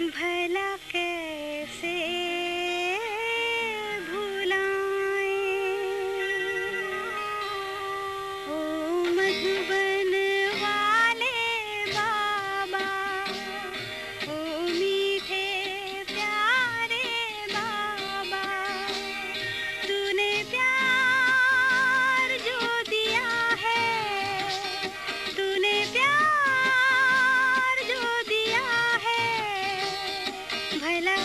भला कैसे भुलाएं ओ मधुबन वाले बाबा, ओ मीठे प्यारे बाबा। तूने प्यार जो दिया है, तूने प्यार जो दिया है, भला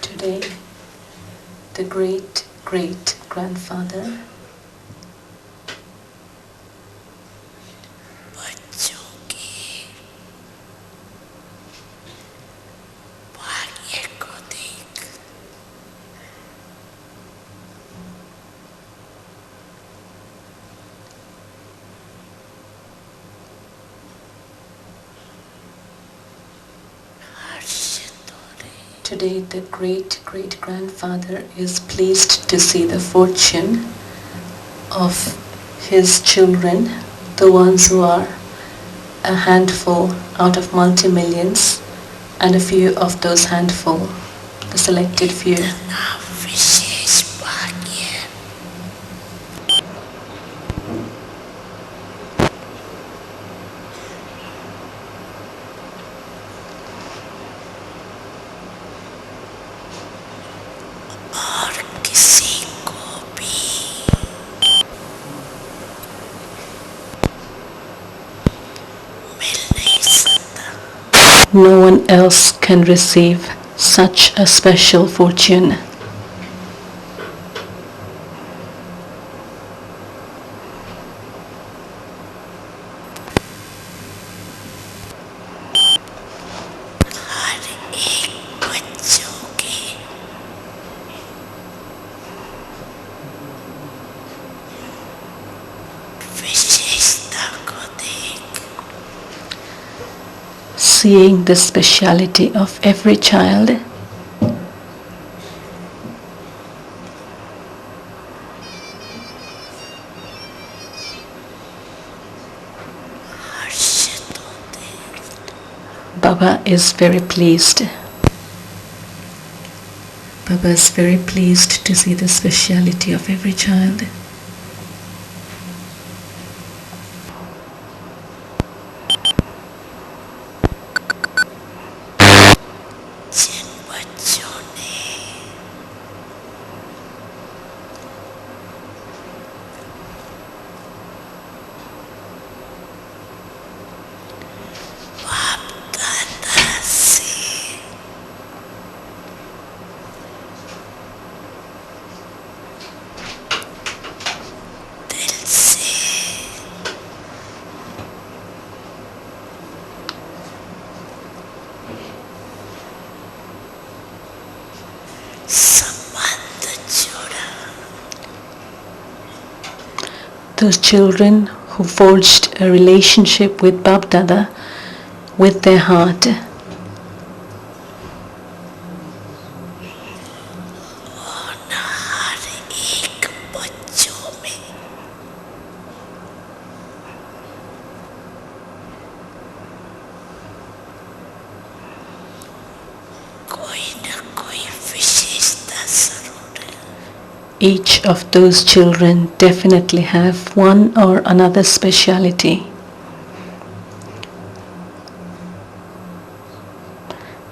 Today, the great-great-grandfather Today, the great-great-grandfather is pleased to see the fortune of his children, the ones who are a handful out of multi-millions, and a few of those handful, the selected few. No one else can receive such a special fortune. Seeing the speciality of every child, Baba is very pleased. Baba is very pleased to see the speciality of every child. Those children who forged a relationship with Bab Dada with their heart, each of those children definitely have one or another speciality.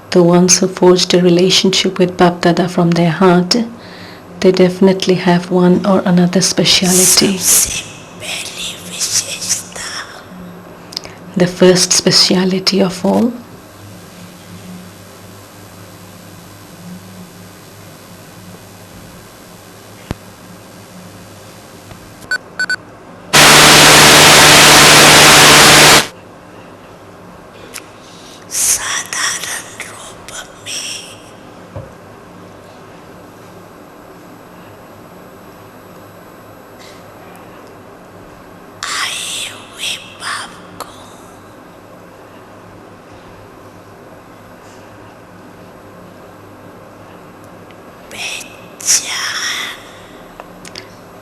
The ones who forged a relationship with Bab Dada from their heart, they definitely have one or another speciality. The first speciality of all,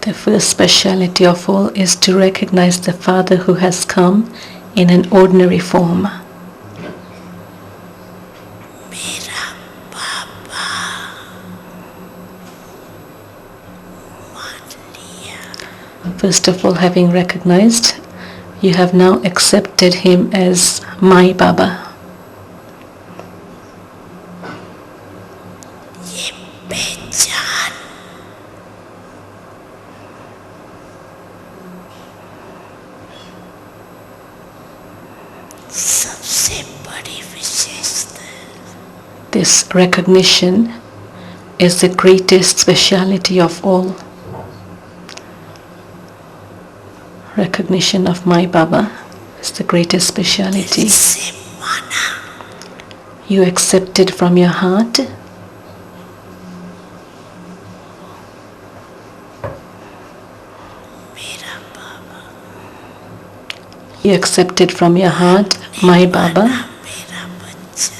the first speciality of all is to recognize the Father who has come in an ordinary form. First of all, having recognized, you have now accepted him as my Baba. This recognition is the greatest speciality of all. Recognition of my Baba is the greatest speciality. You accept it from your heart. You accept it from your heart, my Baba,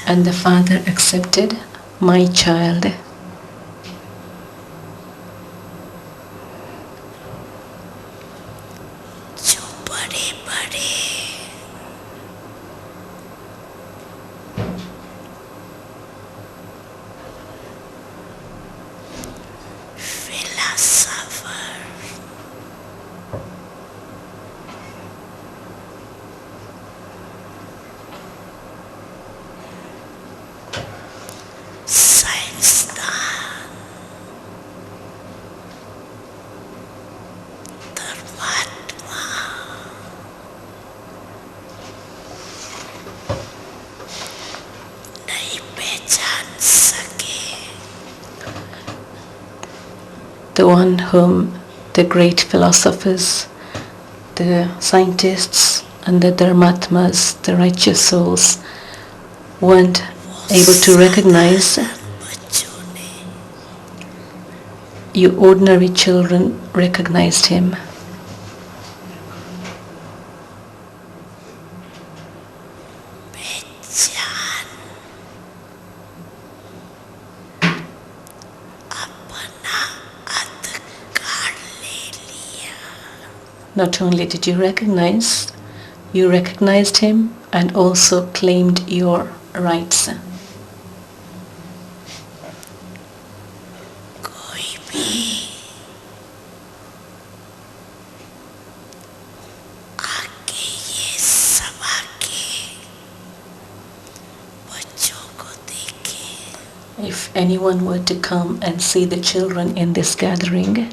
and the Father accepted, my child. The one whom the great philosophers, the scientists and the dharmatmas, the righteous souls, weren't able to recognize, you ordinary children recognized him. Not only did you recognized him and also claimed your rights. If anyone were to come and see the children in this gathering,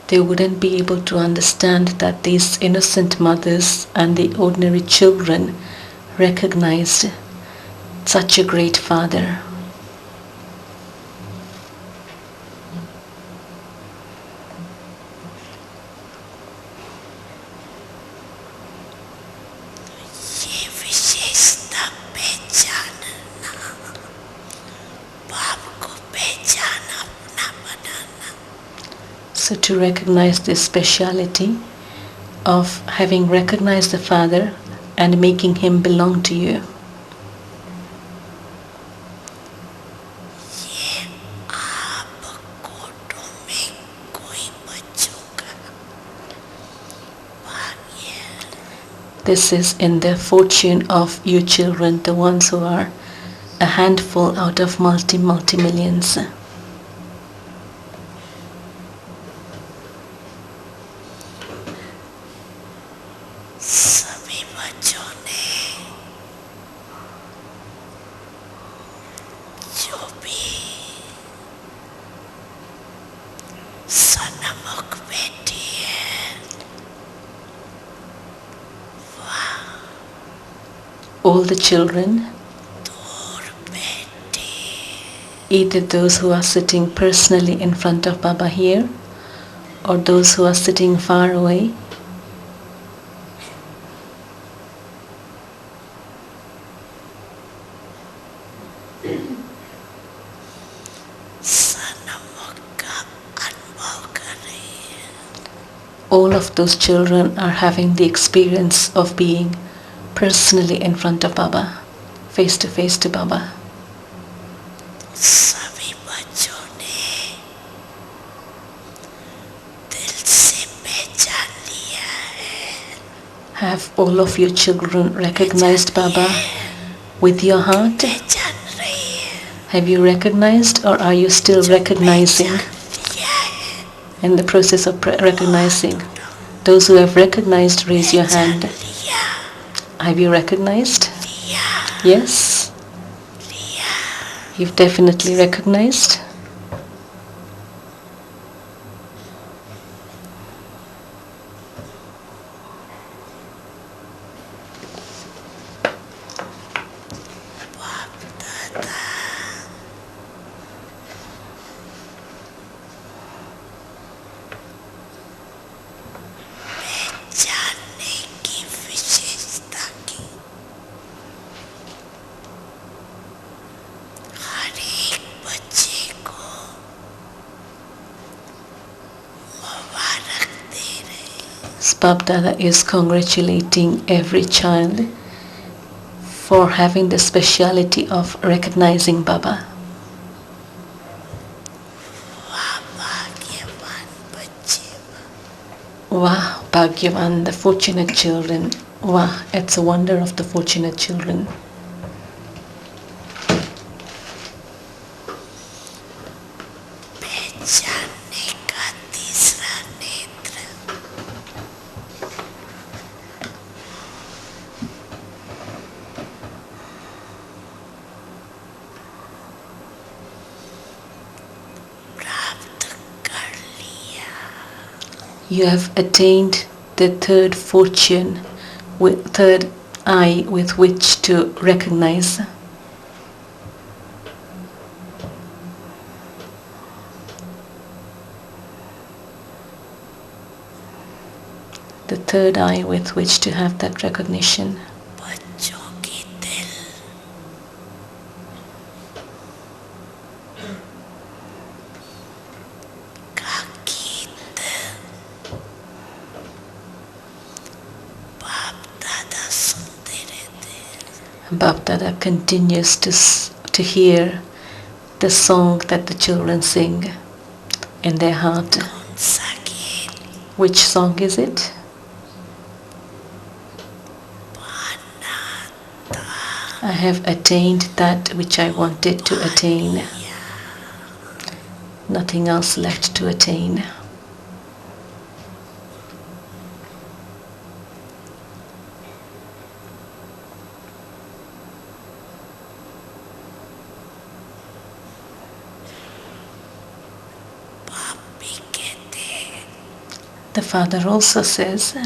they wouldn't be able to understand that these innocent mothers and the ordinary children recognized such a great father. So to recognize this speciality of having recognized the Father and making him belong to you. This is in the fortune of you children, the ones who are a handful out of multi-millions. All the children, either those who are sitting personally in front of Baba here or those who are sitting far away, all of those children are having the experience of being personally in front of Baba, face to Baba. Have all of your children recognized Baba with your heart? Have you recognized, or are you still recognizing? In the process of recognizing. Those who have recognized, raise your hand. Have you recognized? Yes? You've definitely recognized? Bab Dada is congratulating every child for having the speciality of recognizing Baba. Wow, Bhagyavan, the fortunate children. Wow, it's a wonder of the fortunate children. You have attained the third fortune, with third eye with which to recognize. The third eye with which to have that recognition. Bab Dada continues to hear the song that the children sing in their heart. Which song is it? I have attained that which I wanted to attain. Nothing else left to attain. The father also says,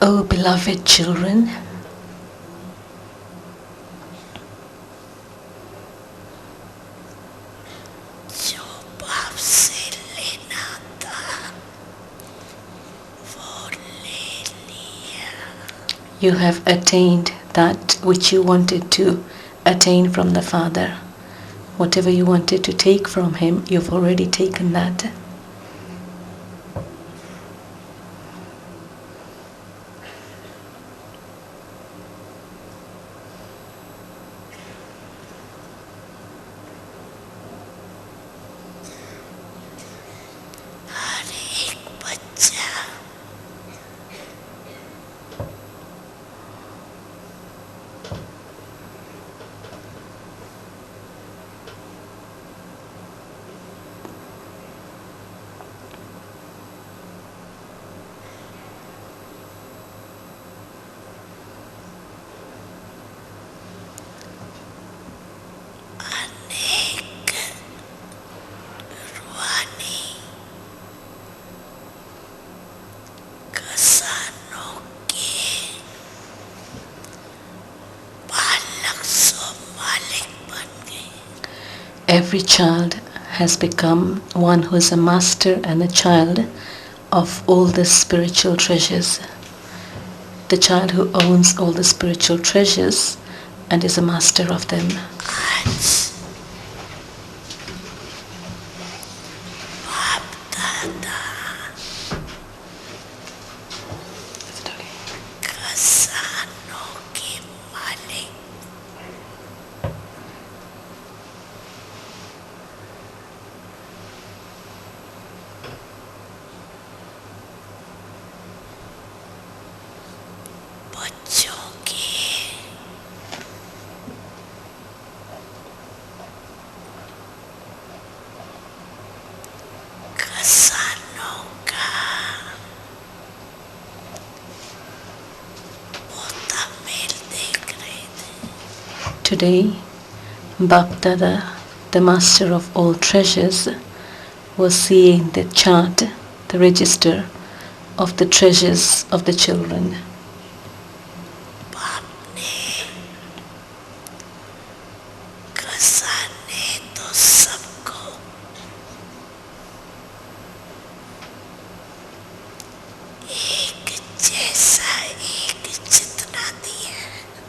"O beloved children, you have attained that which you wanted to attain from the Father. Whatever you wanted to take from him, you've already taken that." Every child has become one who is a master and a child of all the spiritual treasures. The child who owns all the spiritual treasures and is a master of them. Today, Bap Dada, the master of all treasures, was seeing the chart, the register of the treasures of the children.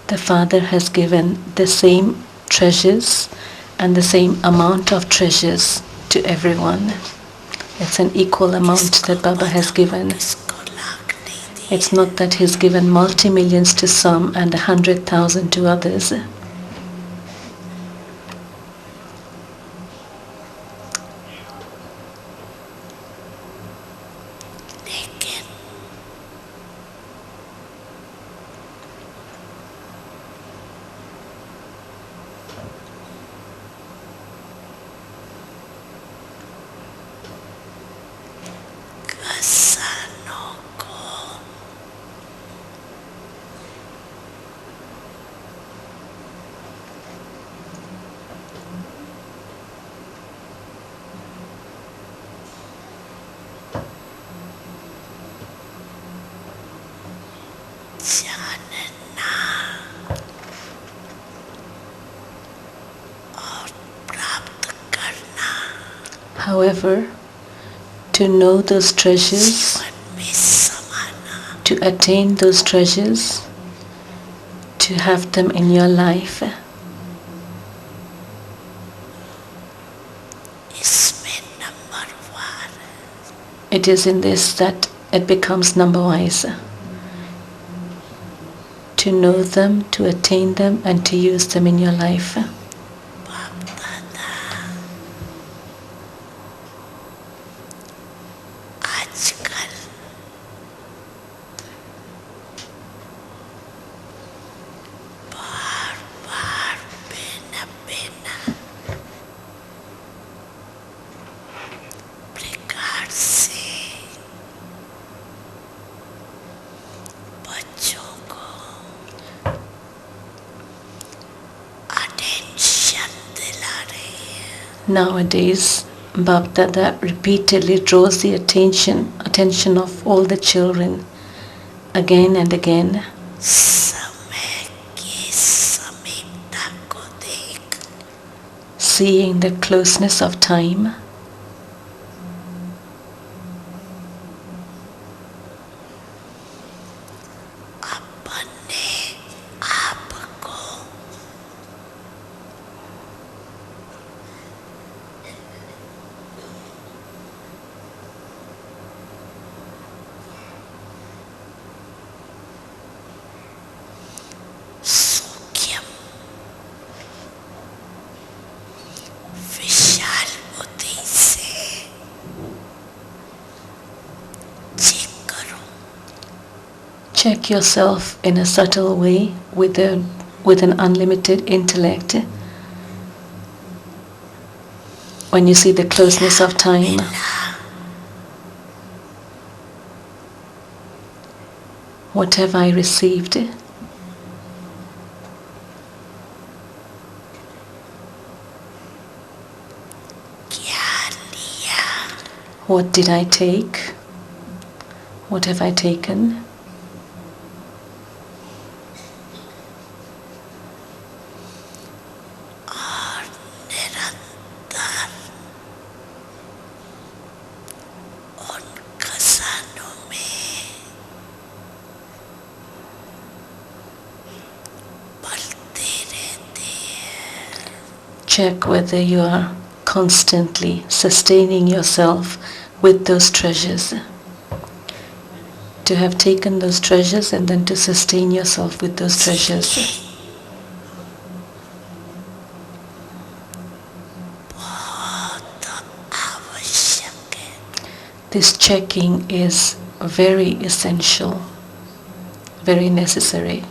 The Father has given the same treasures and the same amount of treasures to everyone. It's an equal amount that Baba has given. It's not that he's given multi-millions to some and 100,000 to others. However, to know those treasures, to attain those treasures, to have them in your life, it is in this that it becomes number wise. To know them, to attain them, and to use them in your life. Nowadays, Bap Dada repeatedly draws the attention of all the children again and again. Seeing the closeness of time, check yourself in a subtle way with an unlimited intellect. When you see the closeness of time, what have I received? What did I take? What have I taken? Check whether you are constantly sustaining yourself with those treasures. To have taken those treasures and then to sustain yourself with those treasures. This checking is very essential, very necessary.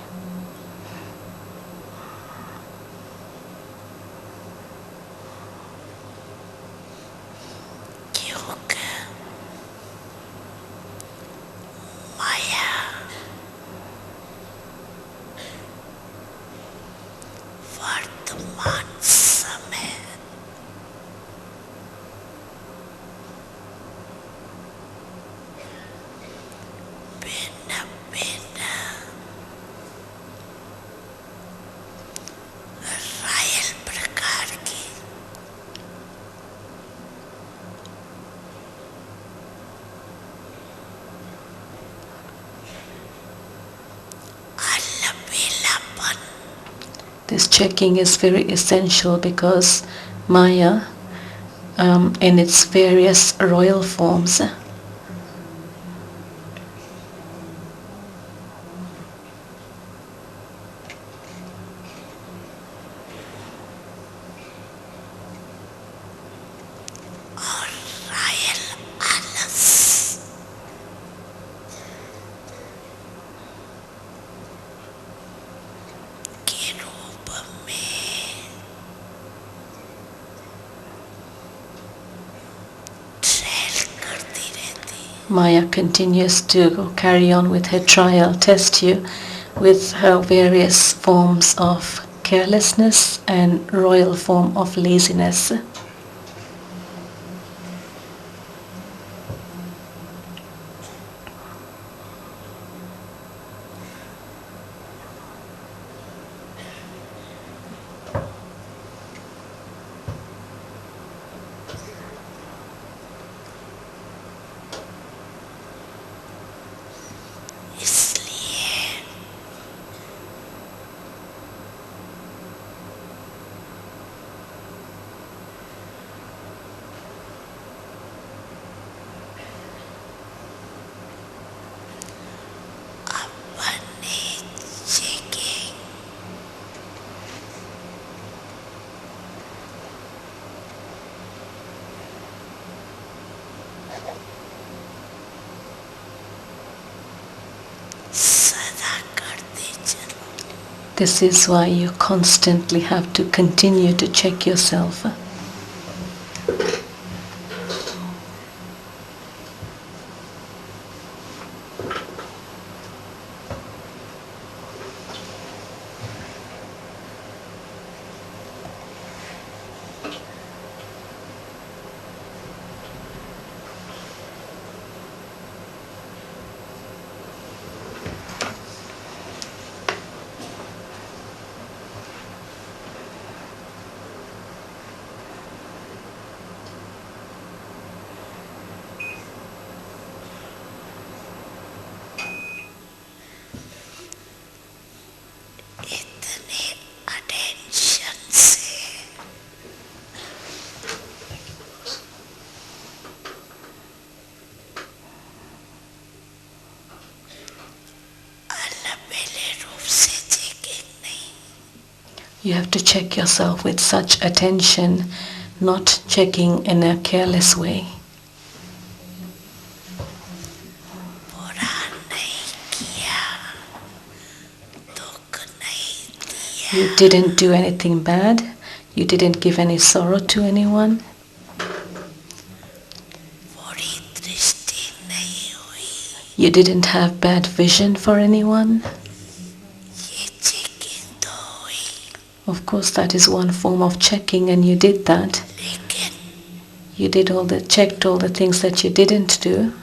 This checking is very essential because Maya, in its various royal forms, Maya continues to carry on with her trial, test you with her various forms of carelessness and royal form of laziness. This is why you constantly have to continue to check yourself. You have to check yourself with such attention, not checking in a careless way. You didn't do anything bad. You didn't give any sorrow to anyone. You didn't have bad vision for anyone. Of course, that is one form of checking, and you did that. You did checked all the things that you didn't do.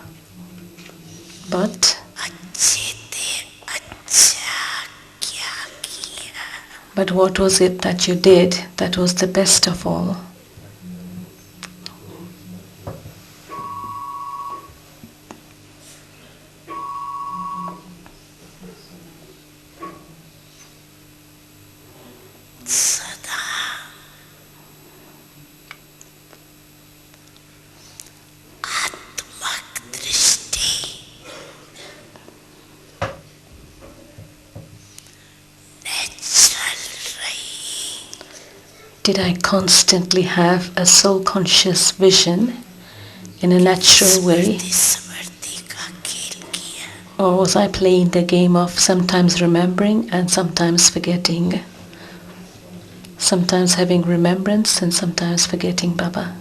But what was it that you did that was the best of all? Did I constantly have a soul-conscious vision in a natural way? Or was I playing the game of sometimes remembering and sometimes forgetting? Sometimes having remembrance and sometimes forgetting Baba?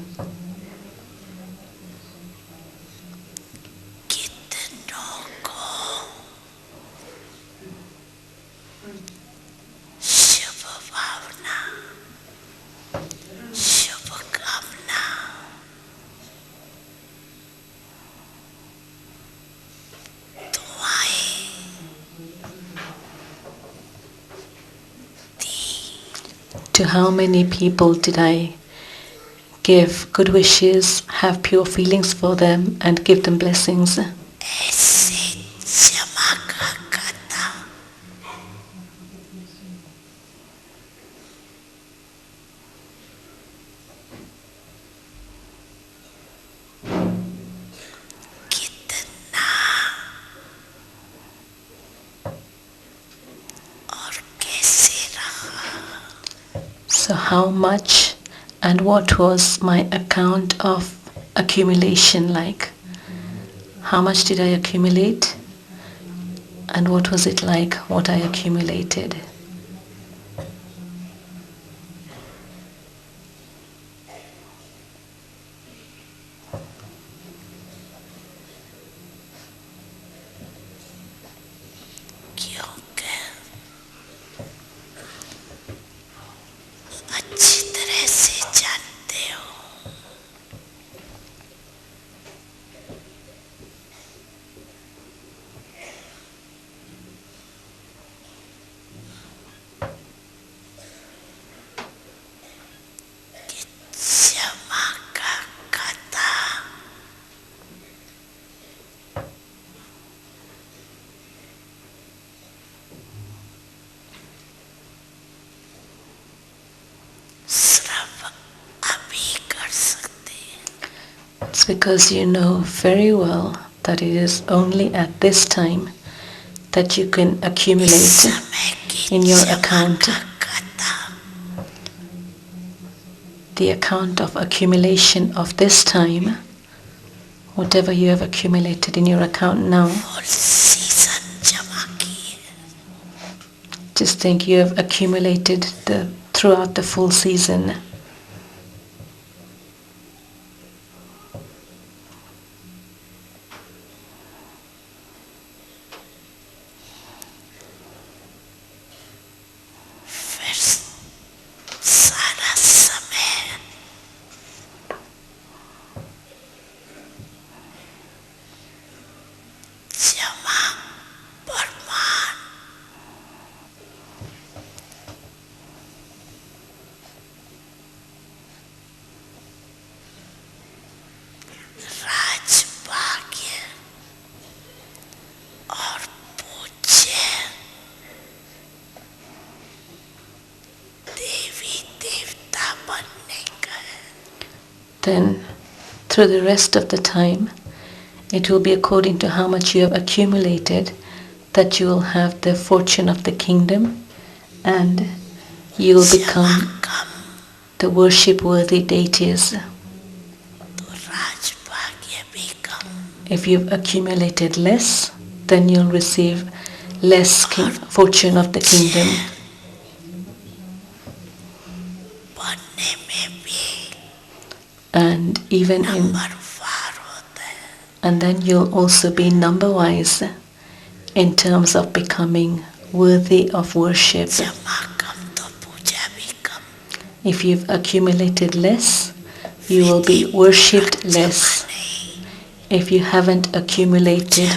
To how many people did I give good wishes, have pure feelings for them, and give them blessings? So how much and what was my account of accumulation like? How much did I accumulate? And what was it like, what I accumulated? It's because you know very well that it is only at this time that you can accumulate in your account. The account of accumulation of this time, whatever you have accumulated in your account now, just think you have accumulated throughout the full season. Then, through the rest of the time, it will be according to how much you have accumulated that you will have the fortune of the kingdom and you will become the worship-worthy deities. If you've accumulated less, then you'll receive less fortune of the kingdom. And even and then you'll also be number-wise in terms of becoming worthy of worship. If you've accumulated less, you will be worshipped less. If you haven't accumulated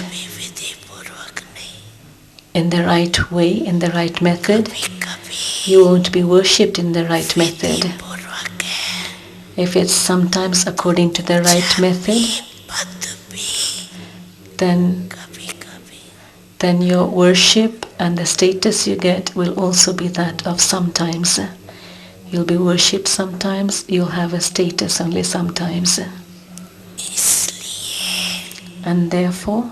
in the right way, in the right method, you won't be worshipped in the right method. If it's sometimes according to the right method, then your worship and the status you get will also be that of sometimes. You'll be worshipped sometimes, you'll have a status only sometimes. And therefore,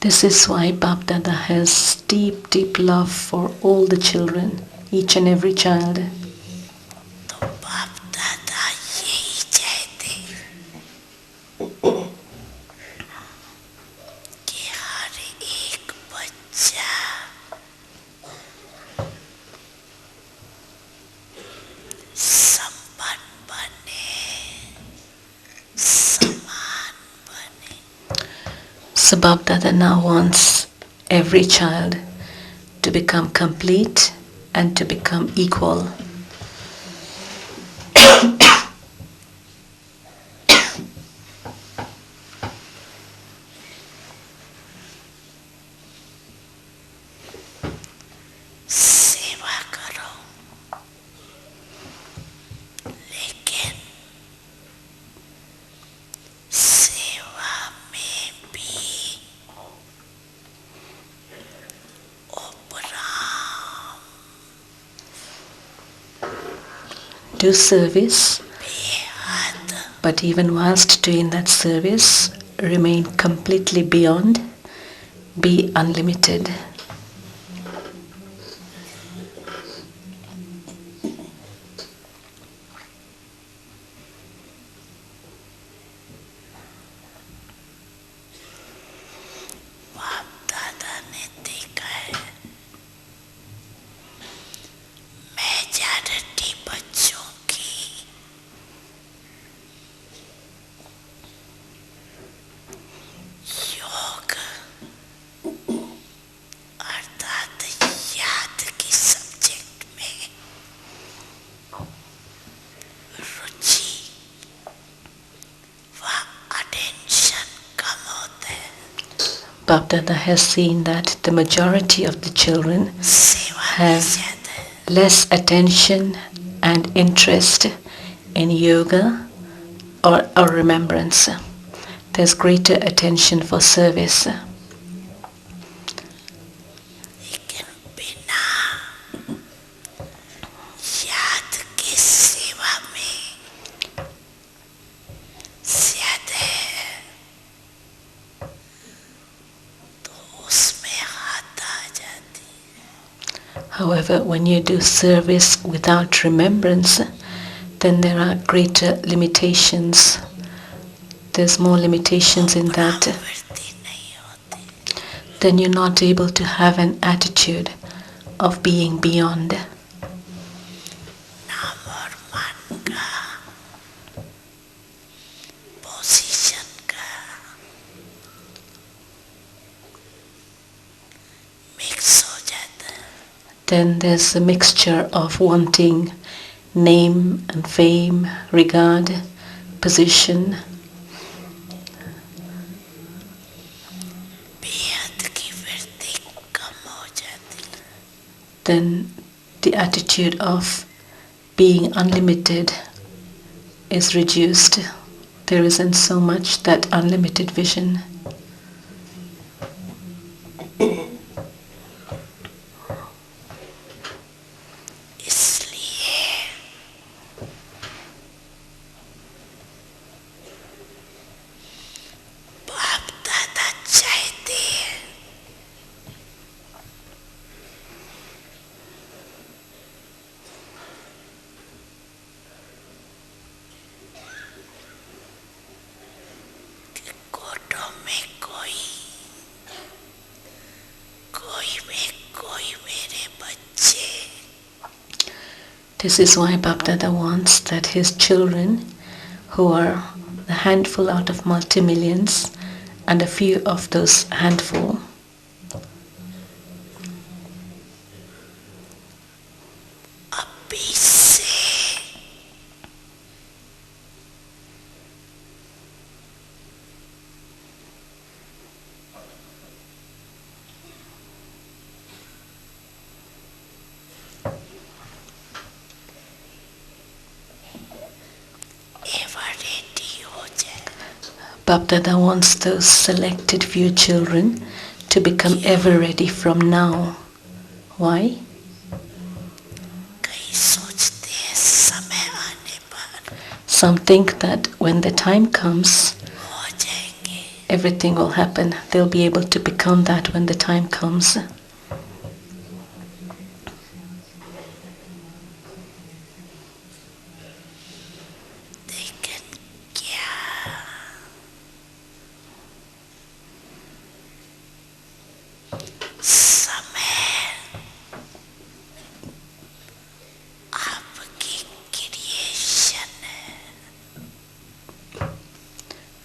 this is why Bap Dada has deep, deep love for all the children, each and every child. So Bap Dada now wants every child to become complete and to become equal. do service, but even whilst doing that service, remain completely beyond, be unlimited. Bapdada has seen that the majority of the children have less attention and interest in yoga or remembrance. There's greater attention for service. However, when you do service without remembrance, then there are greater limitations. There's more limitations in that. Then you're not able to have an attitude of being beyond. Then there's a mixture of wanting name and fame, regard, position. Then the attitude of being unlimited is reduced. There isn't so much that unlimited vision. This is why Bapdada wants that his children, who are a handful out of multi-millions, and a few of those handful, Bapdada wants those selected few children to become ever ready from now. Why? Some think that when the time comes, everything will happen. They'll be able to become that when the time comes.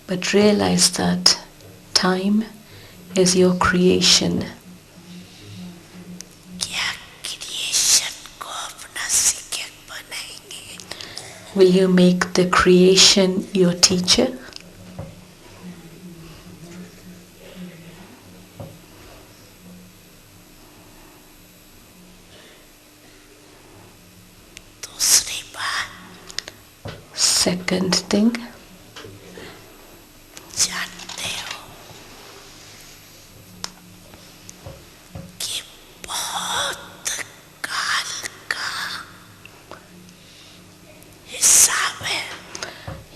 But realize that time is your creation. Will you make the creation your teacher? Second thing,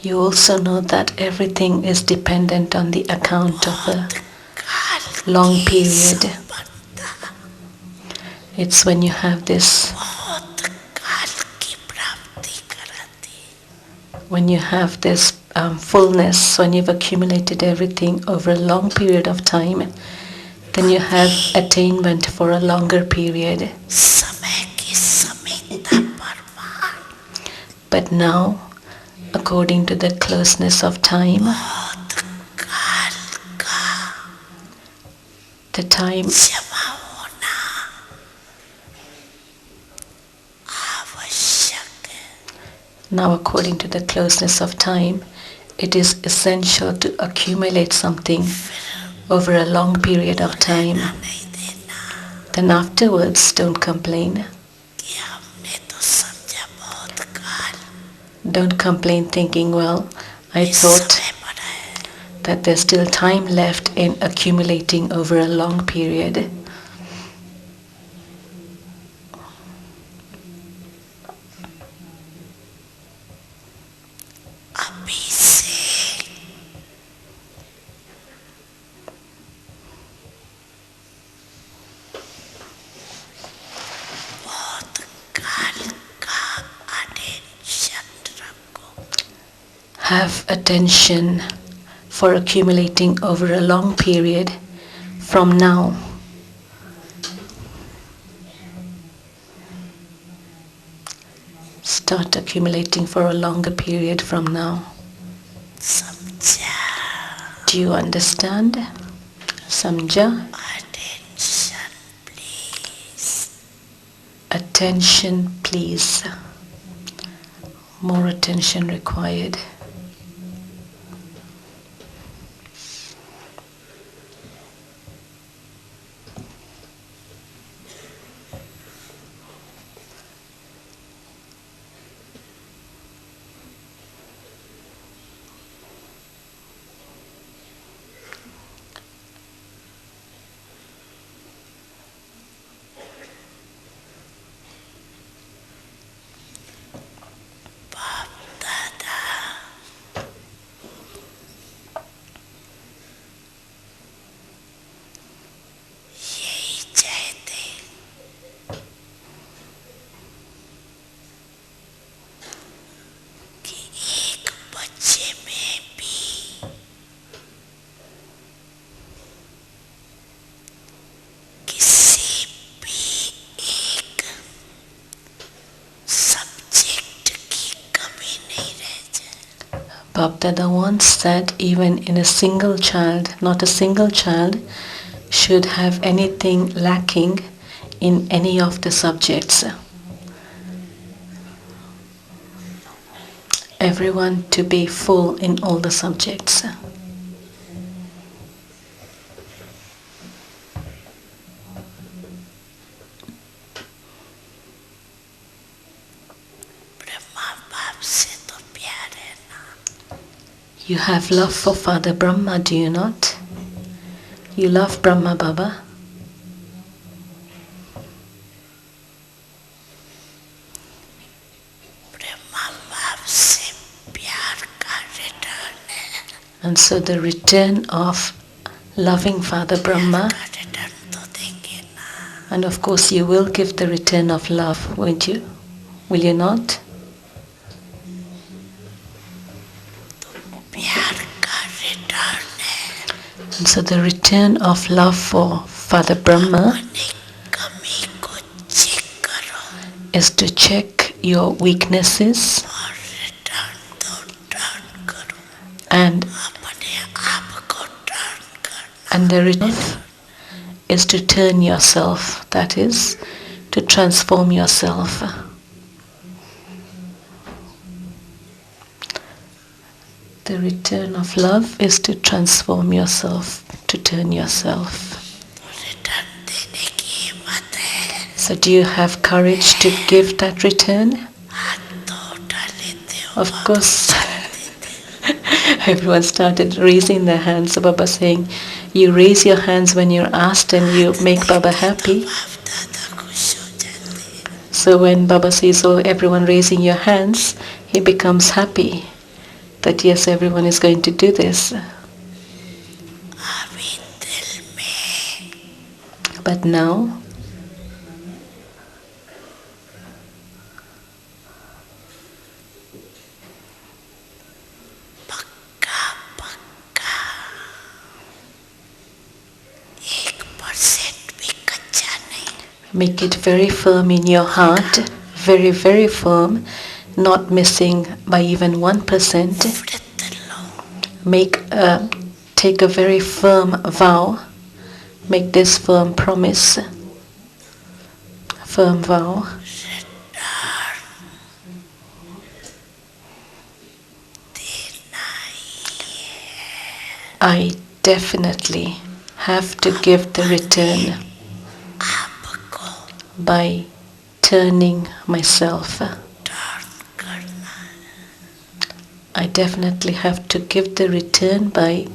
You also know that everything is dependent on the account of a long period. It's when you have this, fullness, when you've accumulated everything over a long period of time, then you have attainment for a longer period. But now, according to the closeness of time, the time now according to the closeness of time, it is essential to accumulate something over a long period of time. Then afterwards, don't complain. Don't complain thinking, well, I thought that there's still time left in accumulating over a long period. Have attention for accumulating over a long period from now. Start accumulating for a longer period from now. Do you understand? Samjha? Attention, please. Attention, please. More attention required. Bapdada once said, even in a single child, not a single child should have anything lacking in any of the subjects. Everyone to be full in all the subjects. You have love for Father Brahma, do you not? You love Brahma Baba. And so the return of loving Father Brahma, and of course you will give the return of love, won't you? Will you not? And so the return of love for Father Brahma is to check your weaknesses and the return is to turn yourself, that is, to transform yourself. The return of love is to transform yourself, to turn yourself. So do you have courage to give that return? Of course. Everyone started raising their hands. So Baba saying, you raise your hands when you're asked and you make Baba happy. So when Baba says, oh, everyone raising your hands, he becomes happy. that yes, everyone is going to do this. अभी दिल में But now, पक्का पक्का 1% भी कच्चा नहीं. make it very firm in your heart, very, very firm, not missing by even 1%. Take a very firm vow. Make this firm promise, firm vow. I definitely have to give the return by turning myself. I definitely have to give the return by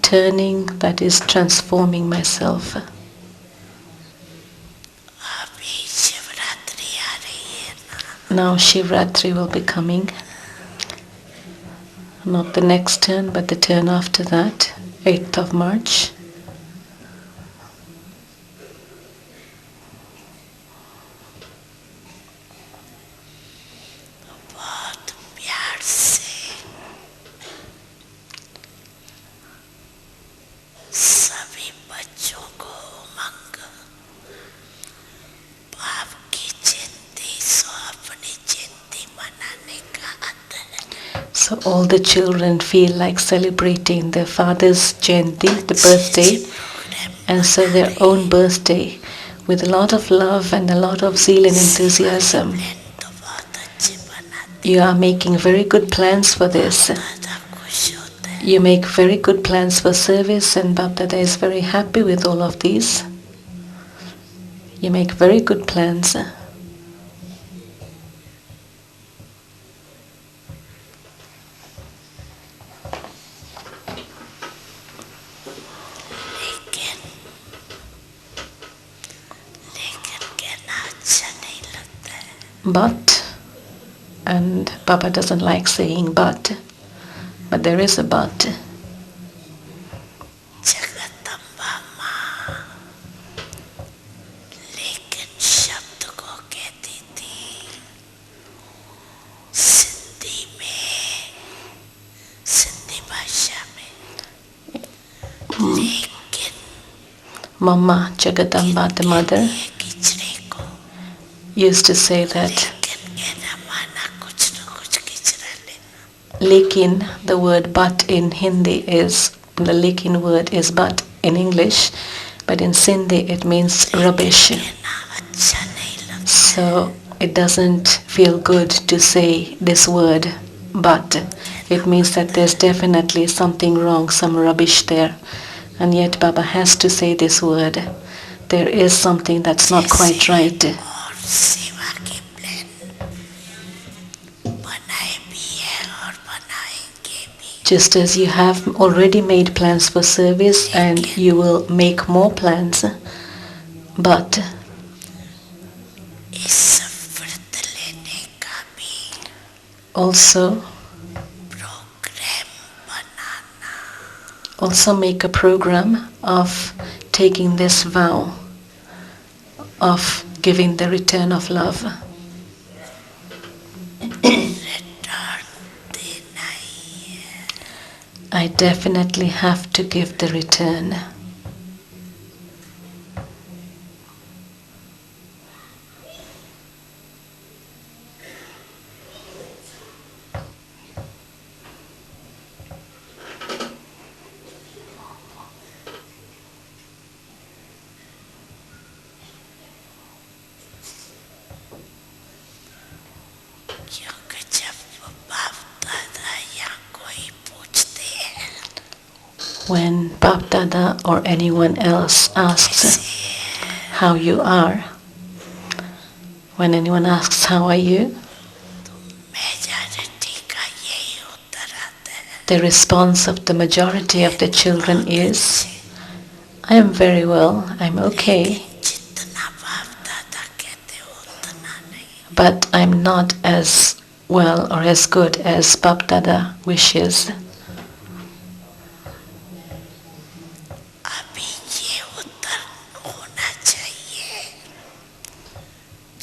turning, that is transforming myself. Now Shivratri will be coming. Not the next turn, but the turn after that, 8th of March. बहुत प्यार से सभी बच्चों को उमंग बाप की जयंती सो अपनी जयंती मनाने का आता है. So all the children feel like celebrating their father's Jayanti, the birthday, and so their own birthday with a lot of love and a lot of zeal and enthusiasm. You are making very good plans for this. You make very good plans for service, and Bap Dada is very happy with all of these. You make very good plans. But, and Papa doesn't like saying but there is a but. Jagdamba माँ लेकिन शब्द को कहती थी सिंधी में, सिंधी भाषा में, लेकिन Mama Jagadamba, the mother, used to say that lekin, the word but in Hindi is, the lekin word is but in English, but in Sindhi it means rubbish. So it doesn't feel good to say this word but. It means that there's definitely something wrong, some rubbish there. And yet Baba has to say this word. There is something that's not quite right. Just as you have already made plans for service and you will make more plans, but also make a program of taking this vow of giving the return of love. I definitely have to give the return. When Bap Dada or anyone else asks how you are, when anyone asks how are you, the response of the majority of the children is, I am very well, I'm okay, but I'm not as well or as good as Bap Dada wishes. अभी ये उत्तर होना चाहिए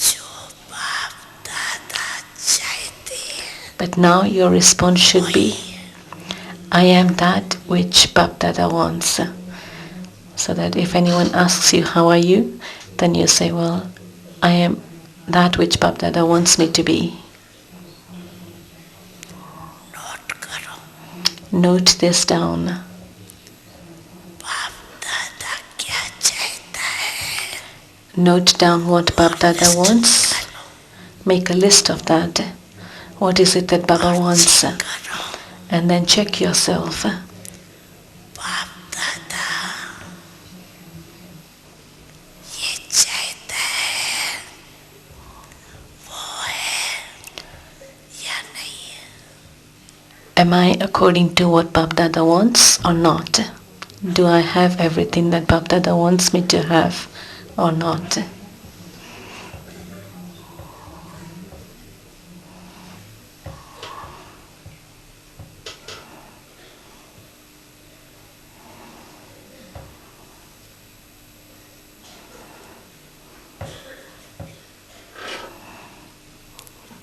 जो बाप दादा चाहते हैं. But now your response should be, I am that which Bap Dada wants. So that if anyone asks you, how are you? Then you say, well, I am that which Bap Dada wants me to be. Note करो. Note this down. बाप दादा क्या चाहता है. Note down what Bap Dada wants. Make a list of that. What is it that Baba wants? And then check yourself. बाप दादा ये चाहता है वो है या नहीं. Am I according to what Bap Dada wants or not? Do I have everything that Bap Dada wants me to have or not?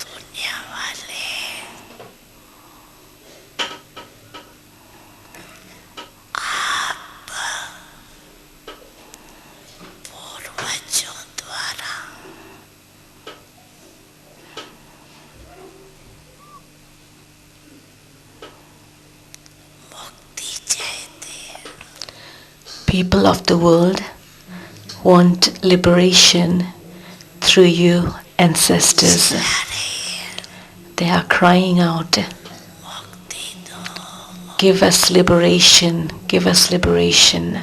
दुनिया वाले आप पूर्वजों द्वारा मुक्ति चाहते हैं. People of the world want liberation through you, ancestors. They are crying out, मुक्ति दो. give us liberation, give us liberation.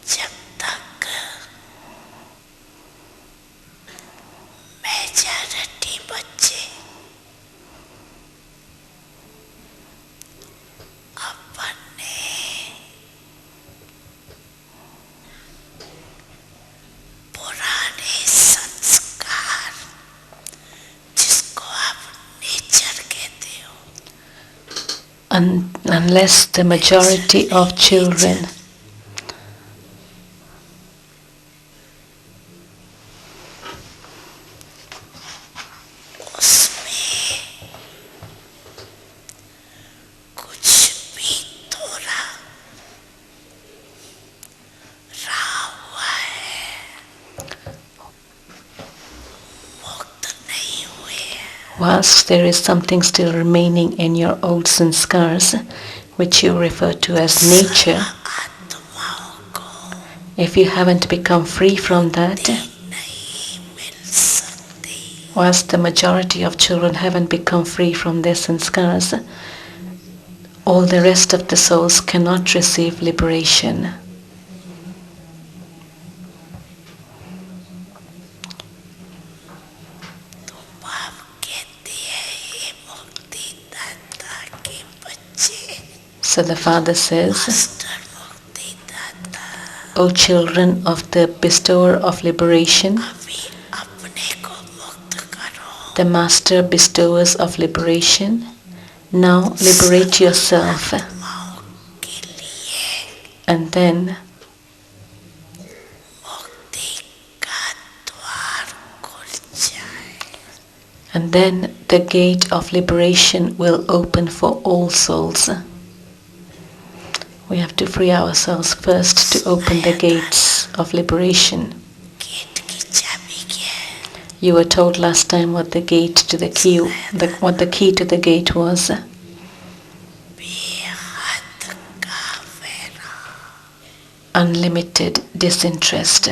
जब तक मेजॉरिटी बच्चे अपने पुराने संस्कार जिसको आप नेचर कहते हो Unless the majority of children उसमें कुछ भी थोड़ा रहा हुआ है मुक्त नहीं हुए हैं. whilst there is something still remaining in your old sanskars, which you refer to as nature, आत्माओं को if you haven't become free from that, नहीं मिल सकती. whilst the majority of children haven't become free from their sanskars, all the rest of the souls cannot receive liberation. तो बाप कहते हैं ये मुक्ति दाता के बच्चे. So the father says, master मुक्ति दाता O children of the bestower of liberation, अभी अपने को मुक्त करो. the master bestowers of liberation, now liberate yourself, आत्माओं के लिए and then मुक्ति का द्वार खुल जाए. and then the gate of liberation will open for all souls. We have to free ourselves first to open the gates of liberation. Gate की चाबी क्या है. You were told last time what the gate to the key, what the key to the gate was. बेहद का वैरा. Unlimited disinterest.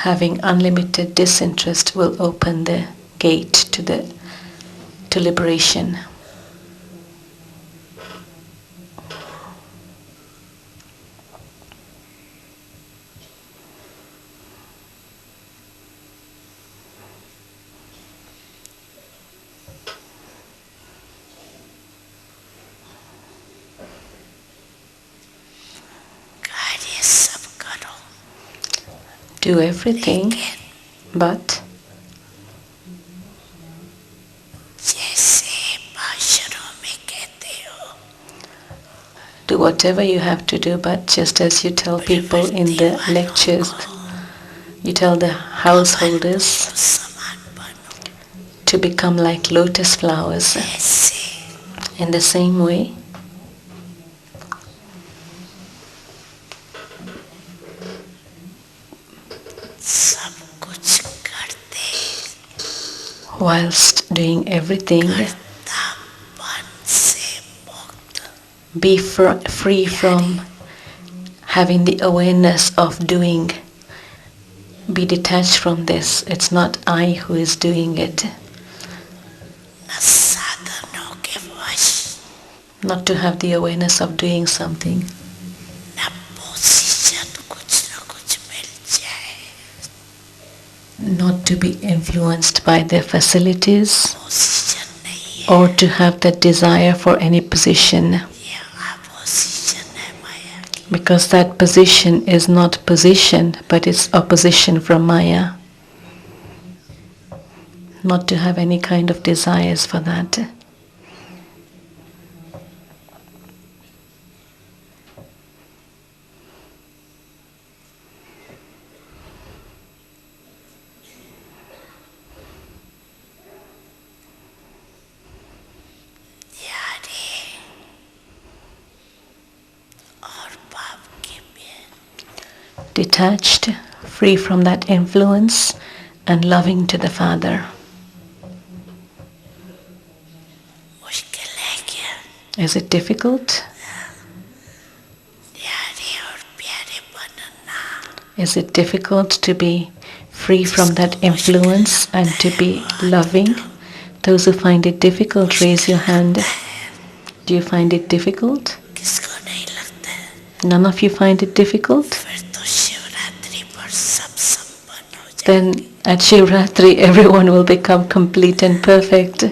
Having unlimited disinterest will open the gate to liberation. do everything, but जैसे भाषणों में कहते हो do whatever you have to do, but just as you tell people in the lectures, you tell the householders समान बनो to become like lotus flowers. ऐसे In the same way, सब कुछ करते whilst doing everything, कर्तापन से मुक्त be free from having the awareness of doing. Be detached from this. It's not I who is doing it. न साधनों के वश Not to have the awareness of doing something. न पोजीशन कुछ न कुछ मिल जाए Not to be influenced by their facilities position नहीं है or to have that desire for any position. ये अपोजिशन है माया की Because that position is not position, but it's opposition from Maya. Not to have any kind of desires for that. यारे और पाप के भी Detached, free from that influence, and loving to the Father. मुश्किल है क्या Is it difficult? यारे और प्यारे बनना Is it difficult to be free from that influence and to be loving? Those who find it difficult, raise your hand. Do you find it difficult? किसको नहीं लगता है None of you find it difficult? फिर तो शिवरात्रि पर सब संपन्न हो जाए Then at Shivratri everyone will become complete and perfect.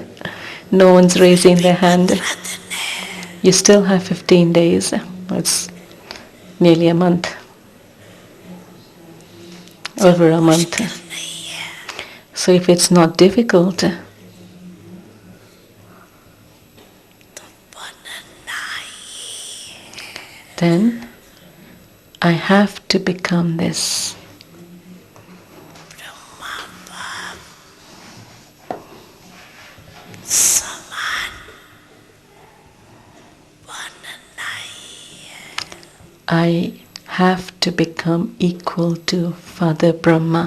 No one's raising their hand. दिन है You still have 15 days. It's nearly a month. Over a month. नहीं है So if it's not difficult, तो बनना ही then I have to become this. Brahma बाप समान बनना ही है I have to become equal to Father Brahma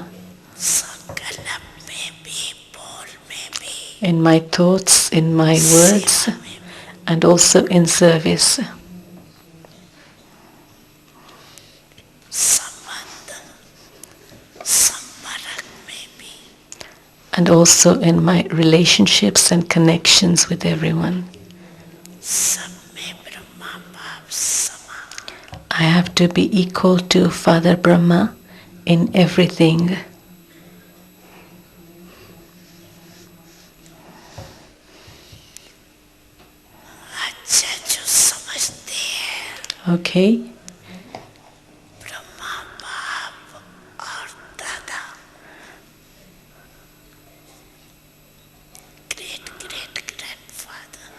संकल्प में भी बोल में भी in my thoughts, in my words, सेवा में भी and also in service, संबंध संपर्क में भी and also in my relationships and connections with everyone. सब में ब्रह्मा बाप समान I have to be equal to Father Brahma in everything. अच्छा जो समझते हैं Okay? ब्रह्मा बाप और दादा ग्रेट ग्रेट ग्रैंडफादर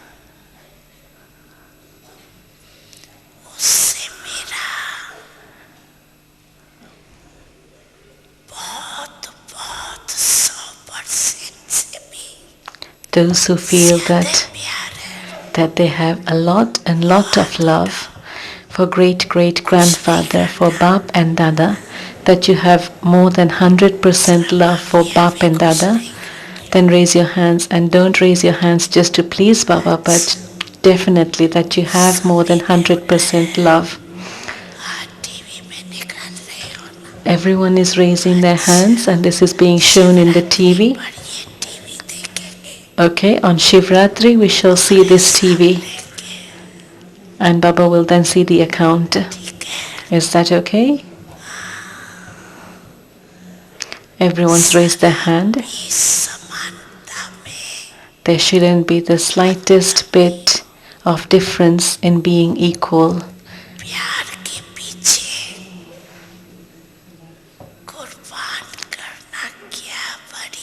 उससे मेरा बहुत बहुत 100% से भी Those who feel ज्यादा that प्यार है that they have a lot and lot of love for great great grandfather, for Bap and Dada, that you have more than 100% love for Bap and Dada, then raise your hands, and don't raise your hands just to please Baba, but definitely that you have more than 100% love. हाँ TV में निकाल रहे हो ना Everyone is raising their hands and this is being shown in the TV. पर ये TV देखेंगे Okay, on Shivratri we shall see this TV and Baba will then see the account. ठीक है Is that okay? Everyone's raised their hand. इस समानता में There shouldn't be the slightest bit of difference in being equal. प्यार के पीछे कुर्बानी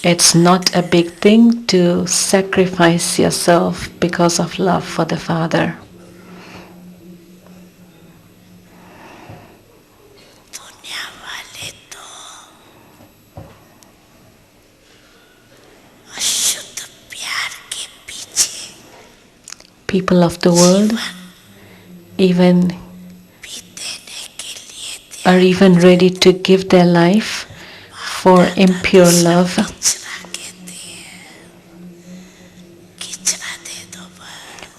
It's not a big thing to sacrifice yourself because of love for the Father. दुनिया वाले तो अशुद्ध प्यार के पीछे People of the world even भी देने के लिए are even ready to give their life for impure love.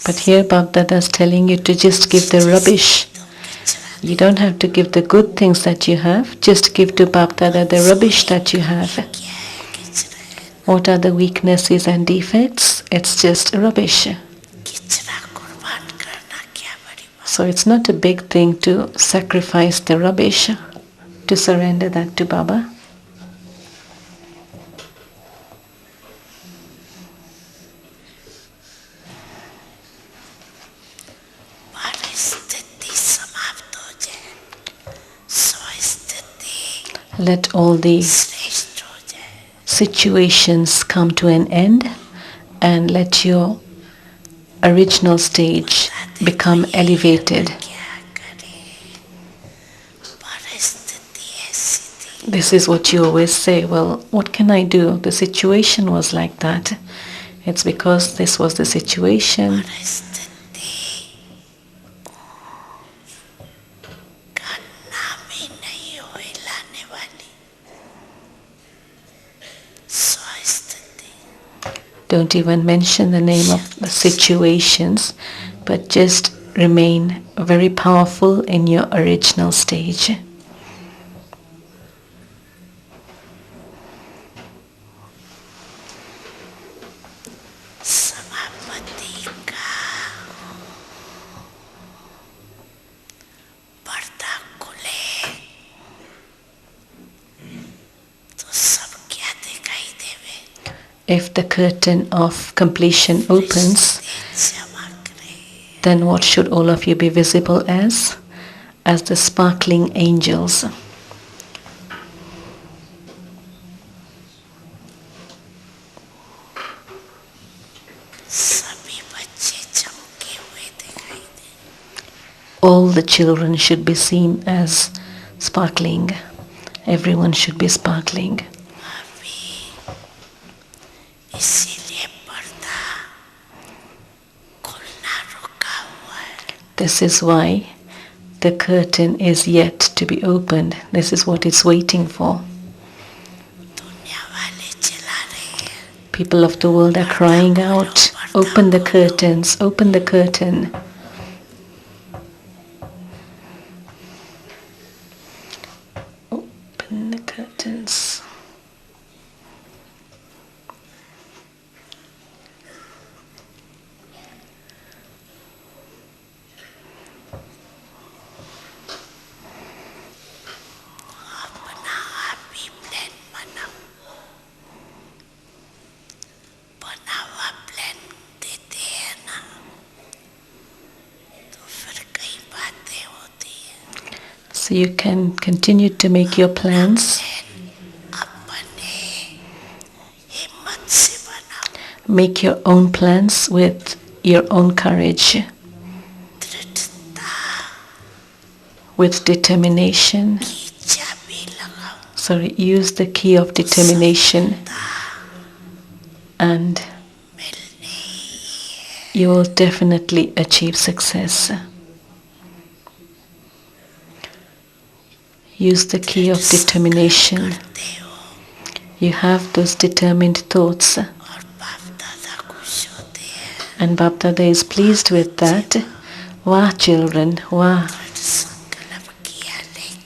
But here Bapdada is telling you to just give the rubbish. You don't have to give the good things that you have. Just give to Bapdada the rubbish that you have. What are the weaknesses and defects? It's just rubbish. So it's not a big thing to sacrifice the rubbish, to surrender that to Baba. Let all the situations come to an end and let your original stage become elevated. This is what you always say, well, what can I do? The situation was like that. It's because this was the situation. Don't even mention the name of the situations, but just remain very powerful in your original stage. If the curtain of completion opens, then what should all of you be visible as? As the sparkling angels. All the children should be seen as sparkling. Everyone should be sparkling. This is why the curtain is yet to be opened. This is what it's waiting for. People of the world are crying out, open the curtains, open the curtain. Open the curtains. So you can continue to make your plans. Make your own plans with your own courage, with determination. Sorry, use the key of determination and you will definitely achieve success. Use the key of determination. You have those determined thoughts. And Bapdada is pleased with that. Wah, children, wah.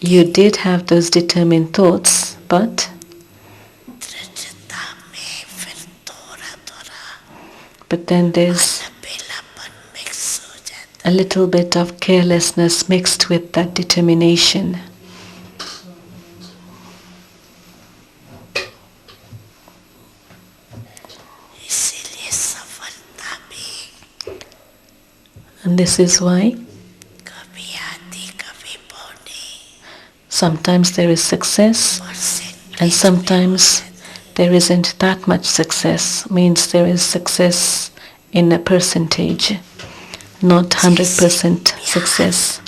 You did have those determined thoughts, but then there's a little bit of carelessness mixed with that determination. And this is why sometimes there is success and sometimes there isn't that much success, means there is success in a percentage, not 100% success.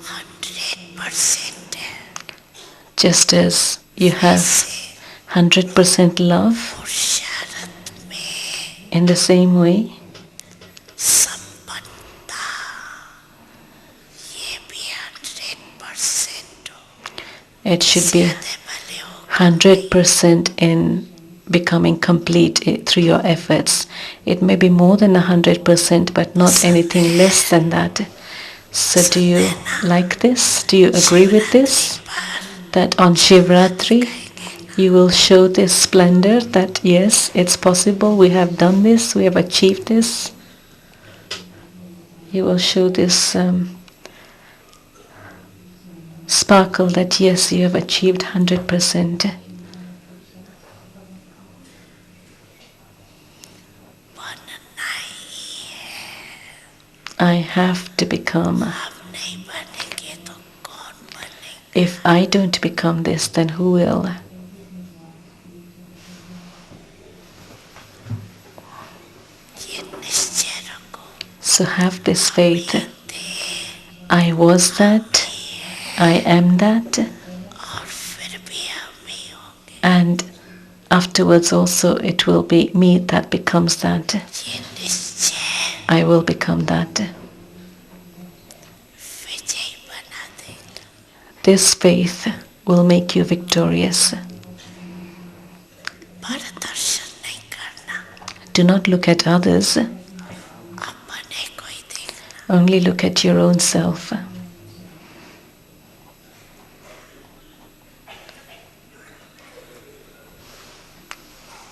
100% Just as you have 100% love, पुरुषार्थ में in the same way, संपन्नता ये भी 100% हो, it should be ज़्यादा भले हो 100% in becoming complete through your efforts. It may be more than 100%, but not anything less than that. So do you like this? Do you agree with this? That on Shivratri you will show this splendor, that yes, it's possible, we have done this, we have achieved this. You will show this sparkle that yes, you have achieved 100%. I have to become. आप नहीं बनेंगे तो कौन बनेगा? If I don't become this, then who will? ये निश्चय रखो, So have this faith. थे I was that, I am that, और फिर भी हम ही होंगे. and afterwards also it will be me that becomes that. ये निश्चय I will become that. विजयी बना देगा. This faith will make you victorious. प्रदर्शन नहीं करना, Do not look at others, अपने को ही देखना. only look at your own self.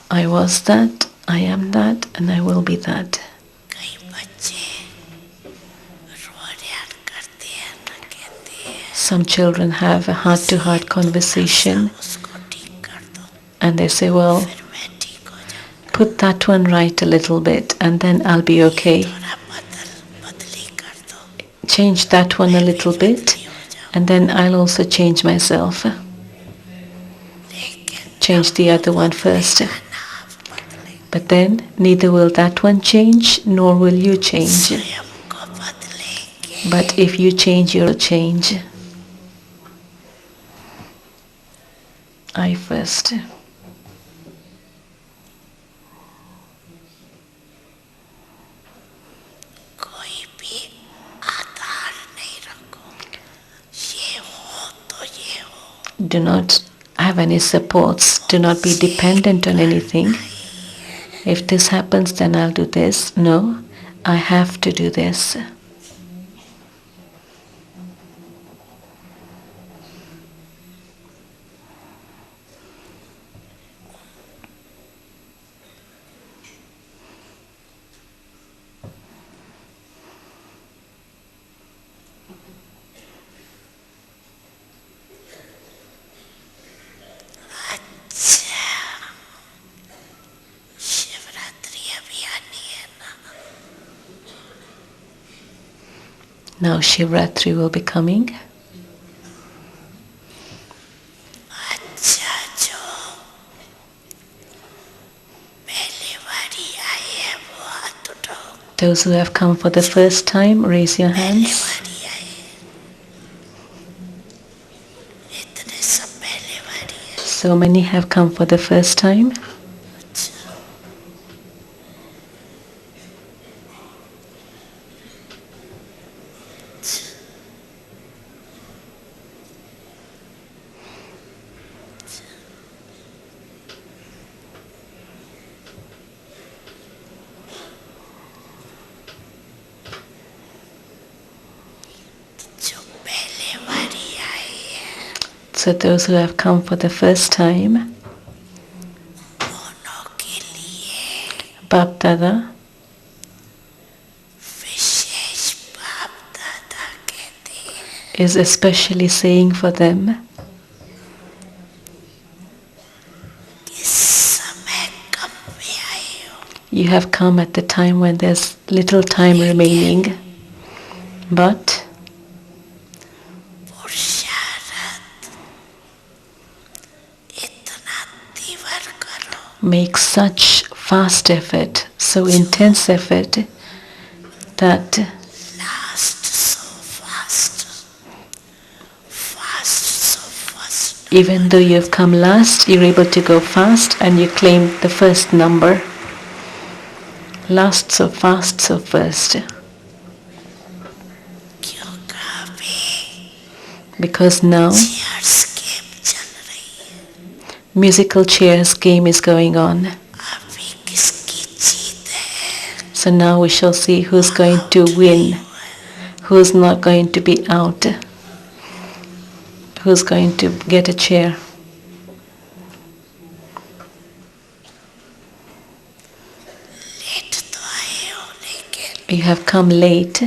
I was that, I am that, and I will be that. कई बच्चे रोयान करते हैं ना, कहते हैं Some children have a heart-to-heart conversation उसको ठीक कर दो, and they say, well, फिर मैं ठीक हो जाऊँ. put that one right a little bit and then I'll be okay. थोड़ा बदली कर दो, Change that one a little bit ठीक हो जाऊँ. and then I'll also change myself. लेकिन Change the other one first. ना आप बदलेंगे, But then neither will that one change nor will you change. स्वयं को बदलेंगे. But if you change, you'll change. I first. कोई भी आधार नहीं रखो, ये हो तो ये हो. Do not have any supports. Do not be dependent on anything. If this happens, then I'll do this. No, I have to do this. Shivratri अभी आनी है ना. Now Shivratri will be coming. अच्छा, जो पहली बारी आए हैं वो हाथ उठाओ. Those who have come for the first time, raise your पहली hands. बारी आए, इतने सब पहली बारी है. So many have come for the first time. अच्छा, जो पहले बारी आए हैं So those who have come for the first time, उनों के लिए Bap Dada विशेष बाप दादा कहते हैं. is especially saying for them, इस समय कब में आए हो, you have come at the time when there's little time remaining, but पुरुषार्थ इतना तीव्र make such fast effort, so intense effort that last so fast, fast so fast. even though you've come last, you're able to go fast and you claim the first number. Last so fast, so first. Because now musical chairs game is going on. So now we shall see who's going to win, who's not going to be out, who's going to get a chair. You have come late,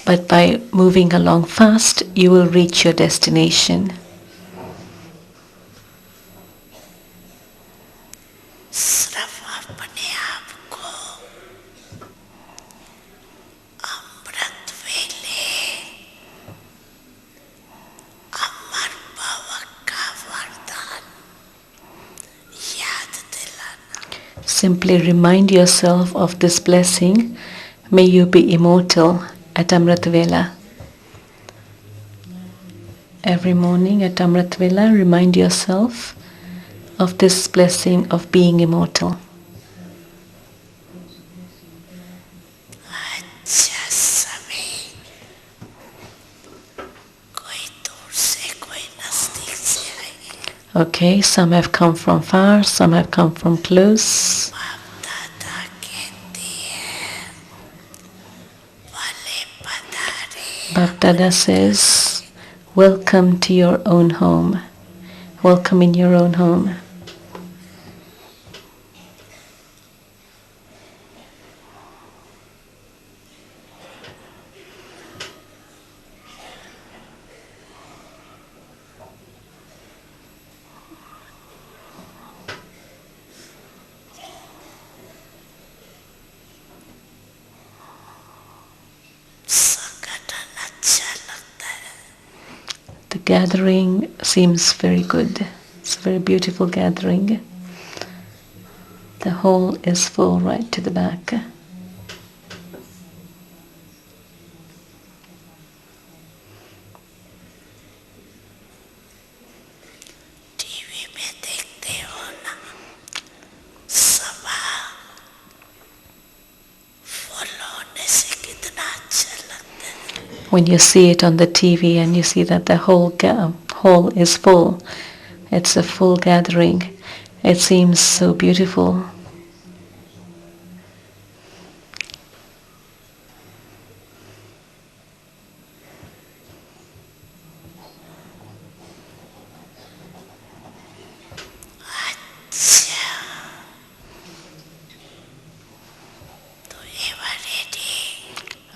but by moving along fast, you will reach your destination. Simply remind yourself of this blessing. May you be immortal at Amrit Vela. Every morning at Amrit Vela, remind yourself of this blessing of being immortal. Okay, some have come from far, some have come from close. Bapdada says, welcome to your own home. Welcome in your own home. The gathering seems very good. It's a very beautiful gathering. The hall is full right to the back. When you see it on the TV and you see that the whole hall is full, it's a full gathering, it seems so beautiful.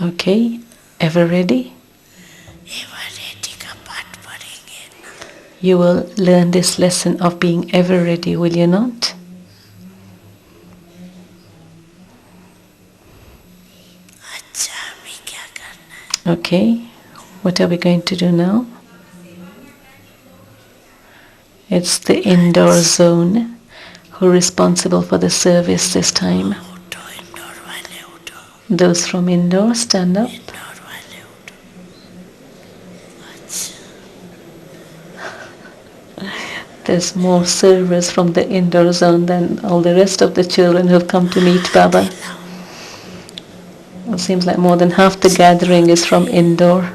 Okay, ever ready? You will learn this lesson of being ever ready, will you not? Okay, what are we going to do now? It's the indoor zone who are responsible for the service this time. Those from indoor, stand up. There's more servers from the indoor zone than all the rest of the children who've come to meet Baba. It seems like more than half the gathering is from indoor.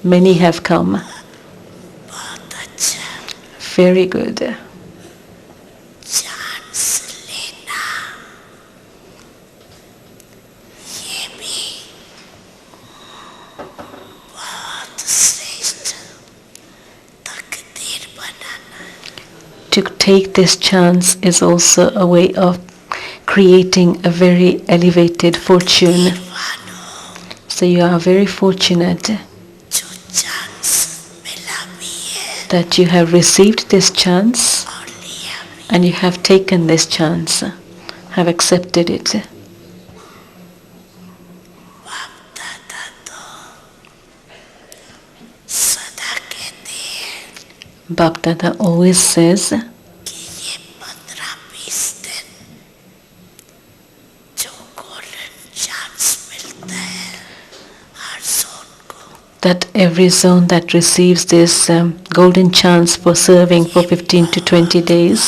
Many have come. Very good. To take this chance is also a way of creating a very elevated fortune. So you are very fortunate that you have received this chance and you have taken this chance, have accepted it. Bapdada always says कि ये 15-20 दिन जो golden chance मिलता है हर zone को, that every zone that receives this golden chance for serving for 15 to 20 days,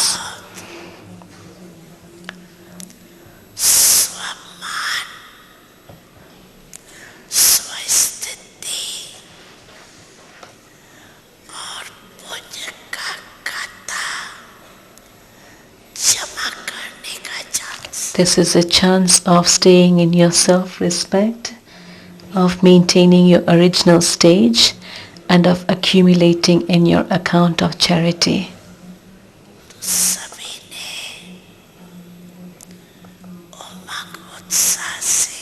स्वमान स्वस्थिति और पुण्य का खाता जमा करने का chance, this is a chance of staying in your self-respect, of maintaining your original stage, and of accumulating in your account of charity. सभी ने उमंग उत्साह से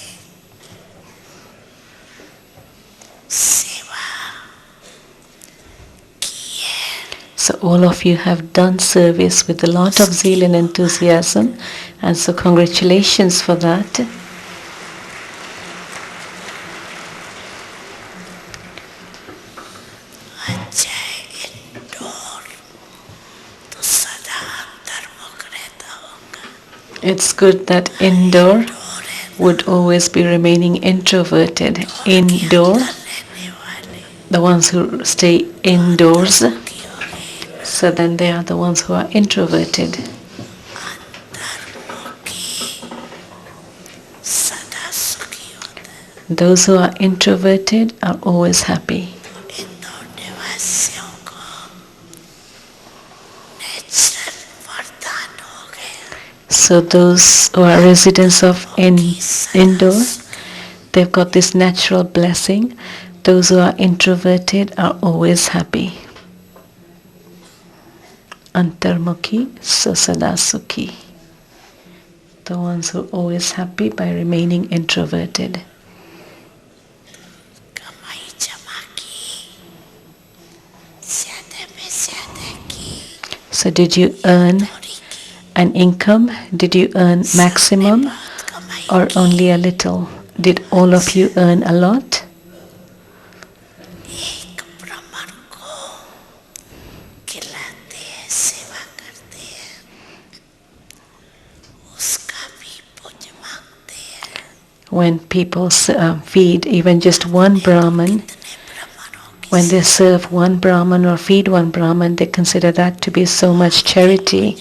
सेवा की है. So all of you have done service with a lot of zeal and enthusiasm, and so congratulations for that. Ajay indoor तो सदा अंतर्मुख रहता होगा. It's good that indoor would always be remaining introverted. Indoor, रहने वाले the ones who stay indoors, की होगी. so then they are the ones who are introverted. अंतर्मुखी सदा सुखी होता है. Those who are introverted are always happy. Indore निवासियों को नेचुरल वरदान हो गया. So those who are residents of indoor, they've got this natural blessing. Those who are introverted are always happy. Antarmukhi Sada Sukhi. The ones who are always happy by remaining introverted. कमाई जमा की, ज़्यादा में ज़्यादा की, So did you earn थोड़ी की, an income? Did you earn maximum बहुत कमाई or की. only a little? Did all of you earn a lot? एक ब्राह्मण को खिलाते हैं, सेवा करते हैं, उसका भी पुण्य मांगते हैं. When people feed even just one Brahman, इतने ब्राह्मणों की when they serve one Brahman or feed one Brahman, they consider that to be so much charity.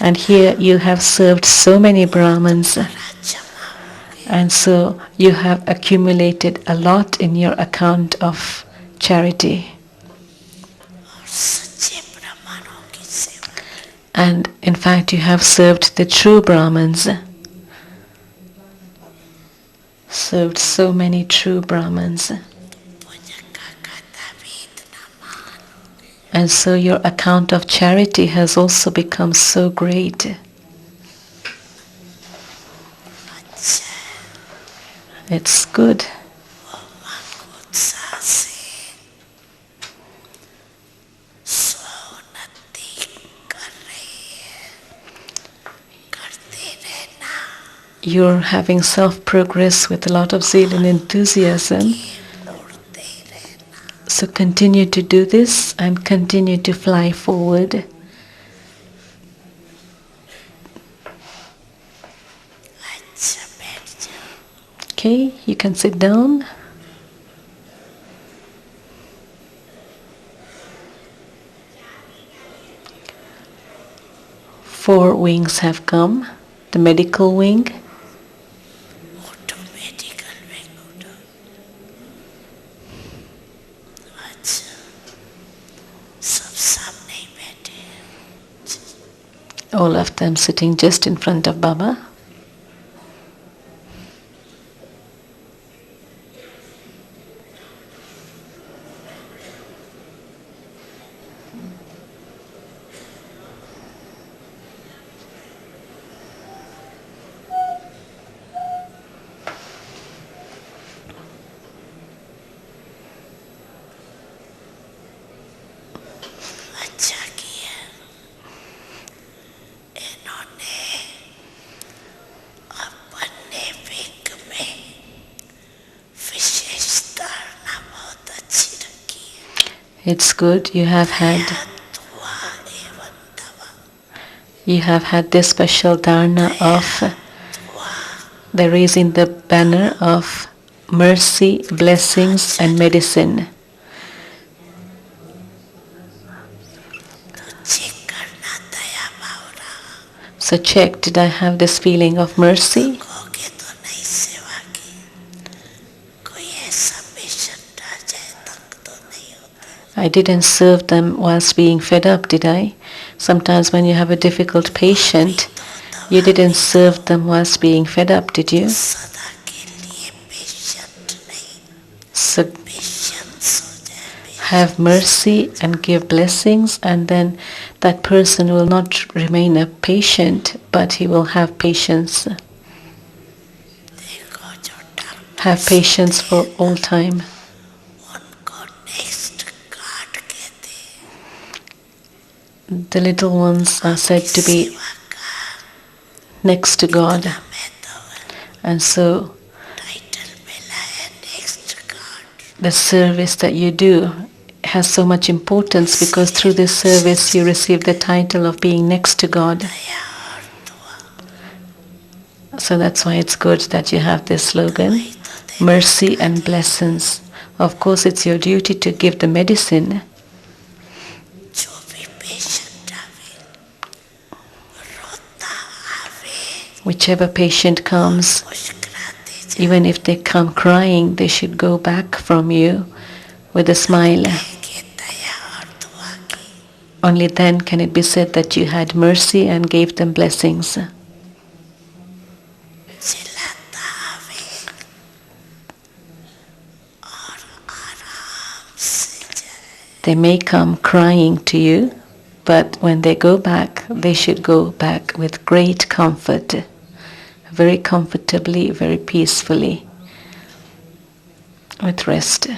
And here you have served so many Brahmans, सेवा जमा हो गई. and so you have accumulated a lot in your account of charity. और सच्चे ब्राह्मणों की सेवा की. And in fact, you have served the true Brahmins. Served so many true Brahmins. पुण्य का खाता भी इतना महान हो गया. And so your account of charity has also become so great. अच्छा, It's good. उमंग उत्साह से स्वोन्नति कर रही है. करते रहना. You're having self-progress with a lot of zeal and enthusiasm. उड़ते रहना. So continue to do this and continue to fly forward. अच्छा, बैठ जाओ. Okay, you can sit down. Four wings have come. The medical wing, उठो, medical में उठो. अच्छा, सब सामने ही बैठे हैं. all of them sitting just in front of Baba. अच्छा किया. इन्होंने अपने विंग में विशेष धारणा बहुत अच्छी रखी है. It's good you have had You have had this special dharana of the raising the banner of mercy, blessings, and medicine. So check, did I have this feeling of mercy? I didn't serve them whilst being fed up, did I? Sometimes when you have a difficult patient, you didn't serve them whilst being fed up, did you? So have mercy and give blessings, and then that person will not remain a patient, but he will have patience. Have patience for all time. The little ones are said to be next to God, and so the service that you do has so much importance, because through this service you receive the title of being next to God. So that's why it's good that you have this slogan, mercy and blessings. Of course, it's your duty to give the medicine. Whichever patient comes, even if they come crying, they should go back from you with a smile. Only then can it be said that you had mercy and gave them blessings. They may come crying to you, but when they go back, they should go back with great comfort, very comfortably, very peacefully, with rest.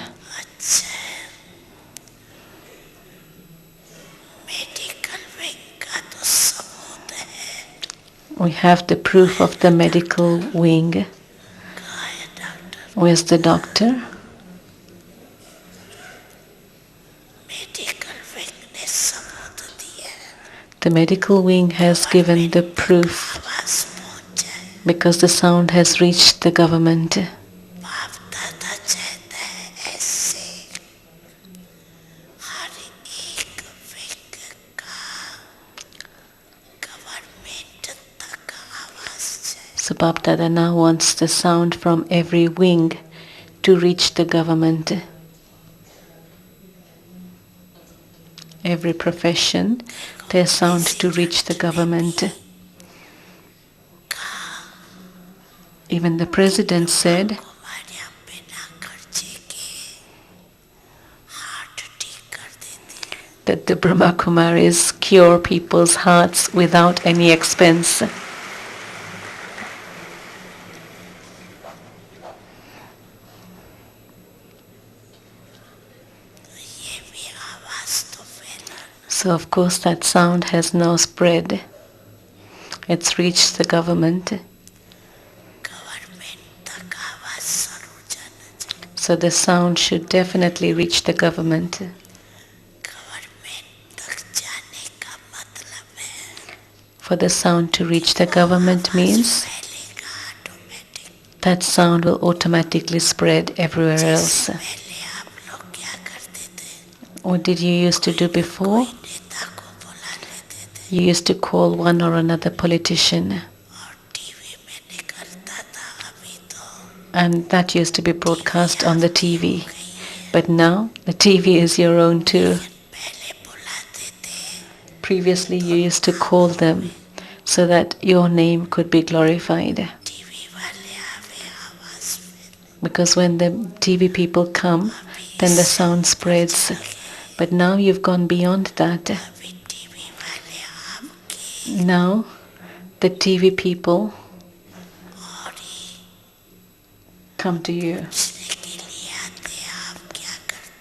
We have the proof of the medical wing. Where's the doctor? The medical wing has given the proof because the sound has reached the government. So Bap Dada now wants the sound from every wing to reach the government. Every profession, their sound to reach the government. Even the president said that the Brahma Kumaris cure people's hearts without any expense. So of course that sound has now spread. It's reached the government. So the sound should definitely reach the government. For the sound to reach the government means that sound will automatically spread everywhere else. What did you used to do before? You used to call one or another politician, and that used to be broadcast on the TV. But now the TV is your own too. Previously you used to call them so that your name could be glorified. Because when the TV people come, then the sound spreads. But now you've gone beyond that. Now the TV people come to you.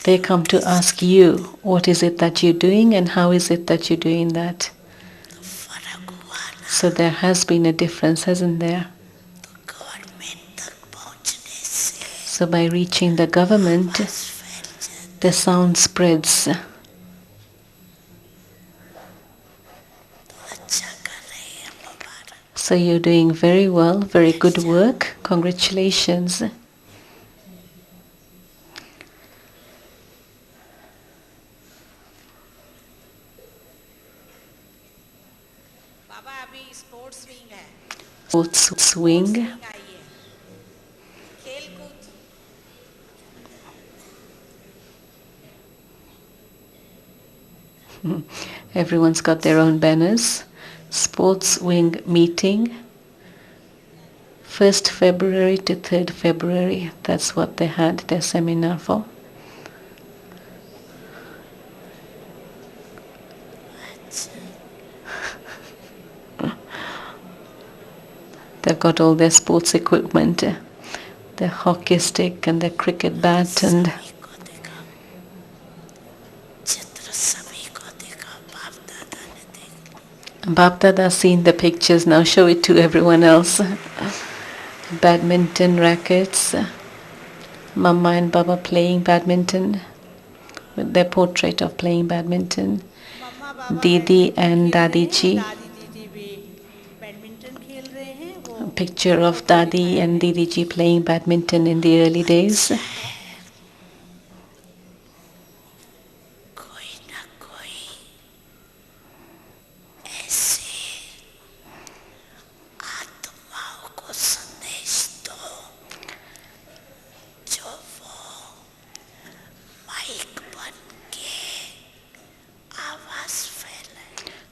They come to ask you, what is it that you're doing and how is it that you're doing that? So there has been a difference, hasn't there? So by reaching the government, the sound spreads. So you're doing very well, very good work. Congratulations. बाबा अभी sports swing है Sports swing. आई है खेल कूद Everyone's got their own banners. Sports wing meeting. 1st February to 3rd February. That's what they had their seminar for. They've got all their sports equipment, their hockey stick and their cricket bat and Bap Dada's seen the pictures, now show it to everyone else. Badminton rackets, Mama and Baba playing badminton with their portrait of playing badminton. Didi and Dadi Ji. A picture of Dadi and Didi Ji playing badminton in the early days.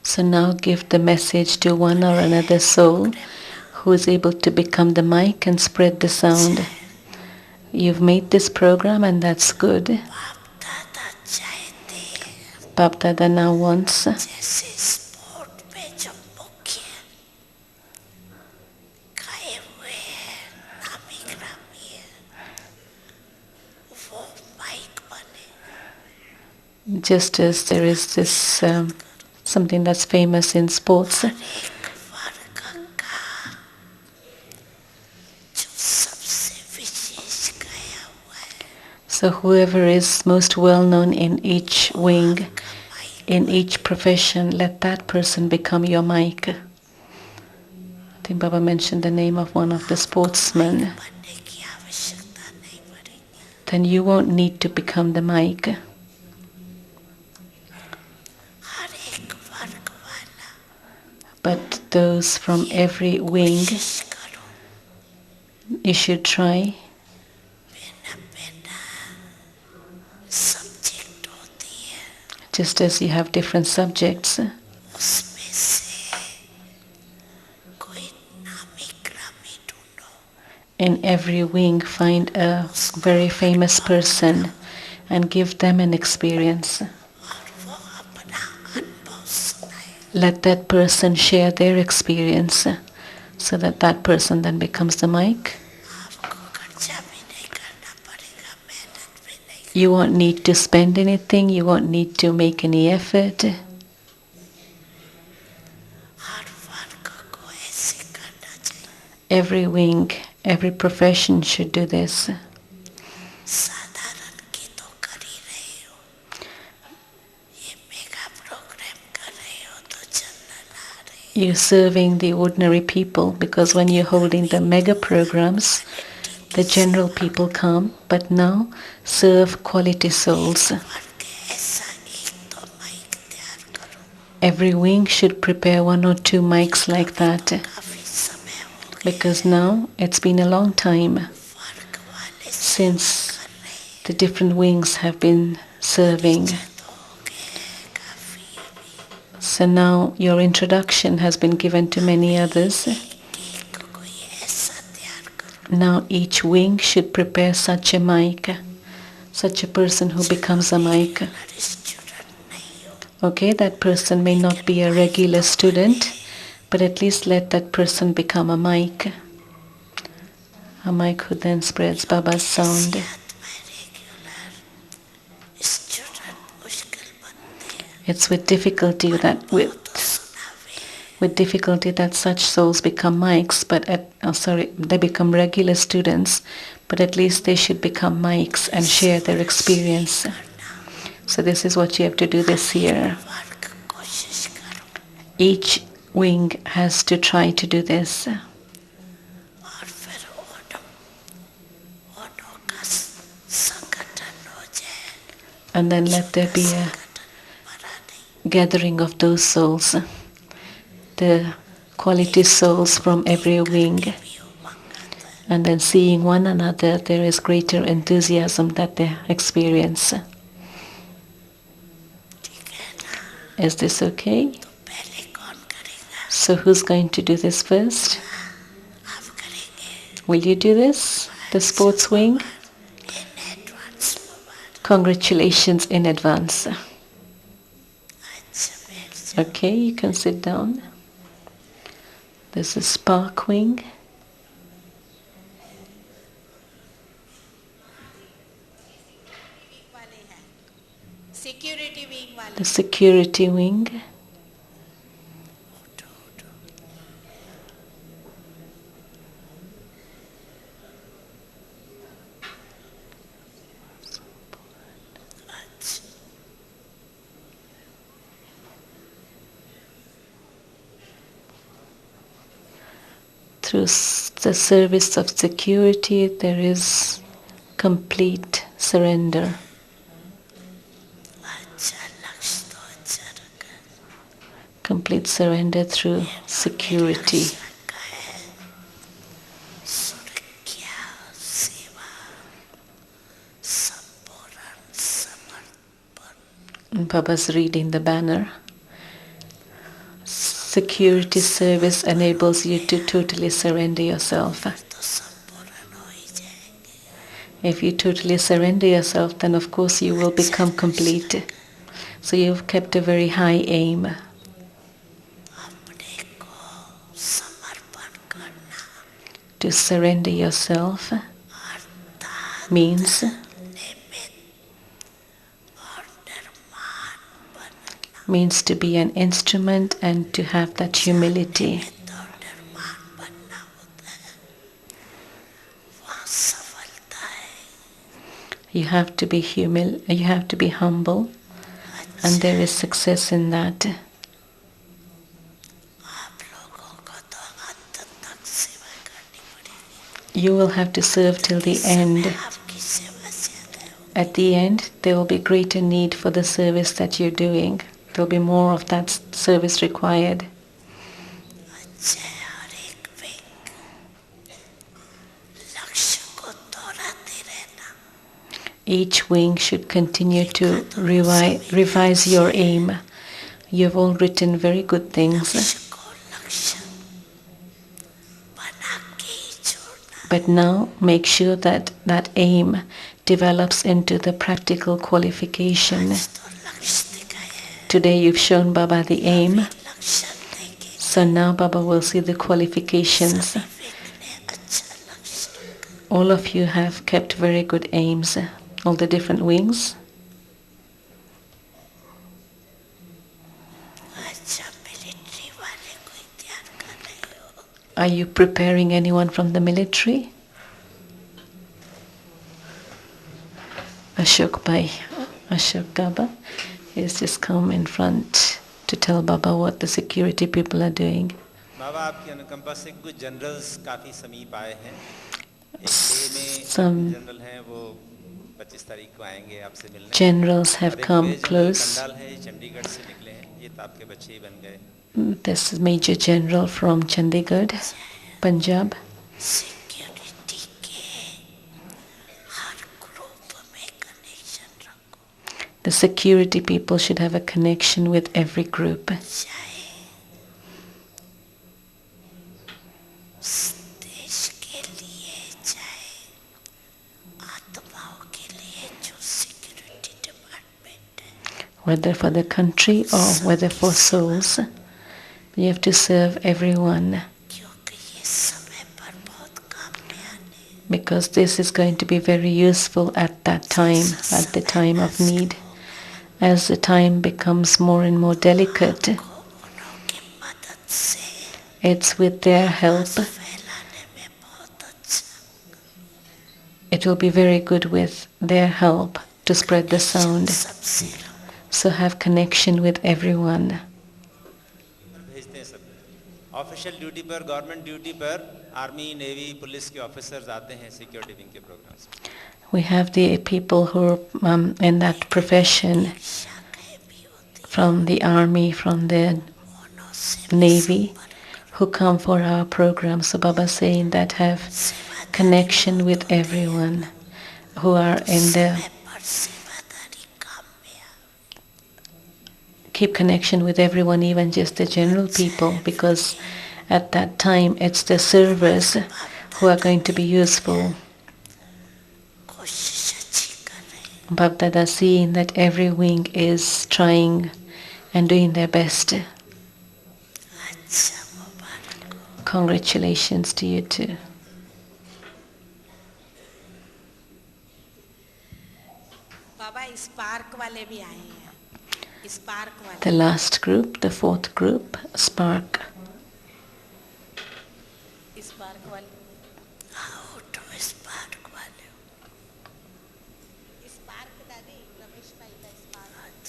So now give the message to one or another soul who is able to become the mic and spread the sound. You've made this program and that's good. Bap Dada now wants just as there is this something that's famous in sports. So whoever is most well known in each wing, in each profession, let that person become your mic. I think Baba mentioned the name of one of the sportsmen. Then you won't need to become the mic. But those from every wing, you should try. Just as you have different subjects, in every wing find a very famous person and give them an experience. Let that person share their experience so that that person then becomes the mic. You won't need to spend anything, you won't need to make any effort. Every wing, every profession should do this. You're serving the ordinary people because when you're holding the mega programs, the general people come, but now serve quality souls. Every wing should prepare 1 or 2 mics like that, because now it's been a long time since the different wings have been serving. So now your introduction has been given to many others. Now each wing should prepare such a mic, such a person who becomes a mic. Okay, that person may not be a regular student, but at least let that person become a mic who then spreads Baba's sound. It's with difficulty that such souls become mics, but they become regular students, but at least they should become mics and share their experience. So this is what you have to do this year. Each wing has to try to do this. और फिर ओनों का संगठन हो जाए. And then let there be a gathering of those souls, the quality souls from every wing. And then seeing one another, there is greater enthusiasm that they experience. Is this okay? So who's going to do this first? Will you do this? The sports wing? Congratulations in advance. Okay, you can sit down. This is Spark Wing. The Security Wing. Through the service of security, there is complete surrender. Complete surrender through security. Baba's reading the banner. Security service enables you to totally surrender yourself. If you totally surrender yourself, then of course you will become complete. So you've kept a very high aim. To surrender yourself means to be an instrument and to have that humility. You have to be you have to be humble, and there is success in that. You will have to serve till the end. At the end, there will be greater need for the service that you're doing. There will be more of that service required. Each wing should continue to revise your aim. You have all written very good things. But now make sure that that aim develops into the practical qualification. Today you've shown Baba the aim, so now Baba will see the qualifications. All of you have kept very good aims, all the different wings. Are you preparing anyone from the military? Ashok Baba has just come in front to tell Baba what the security people are doing. बाबा आपकी अनुकंपा से कुछ generals काफी समीप आए हैं. Some general हैं वो 25 तारीख को आएंगे आपसे मिलने. generals have come close. कंडाल है चंडीगढ़ से निकले हैं. ये तो आपके बच्चे ही बन गए. This is Major General from Chandigarh, Punjab. The security people should have a connection with every group. Whether for the country or whether for souls, you have to serve everyone. Because this is going to be very useful at that time, at the time of need. As the time becomes more and more delicate, it's with their help. It will be very good with their help to spread the sound. So have connection with everyone. Official duty पर, government duty पर army, navy, police के officers आते हैं security wing के programmes में. We have the people who are in that profession from the army, from the navy, who come for our programs. So Baba saying that have connection with everyone who are in the keep connection with everyone, even just the general people, because at that time it's the servers who are going to be useful. Bapdada seeing that every wing is trying and doing their best. Congratulations to you too. बाबा इस park वाले भी आए हैं. इस park वाले. The last group, the fourth group, Spark. इस park वाले. आओ तो इस पार्क वाले. इस पार्क दादी रमेश भाई का इस पार्क.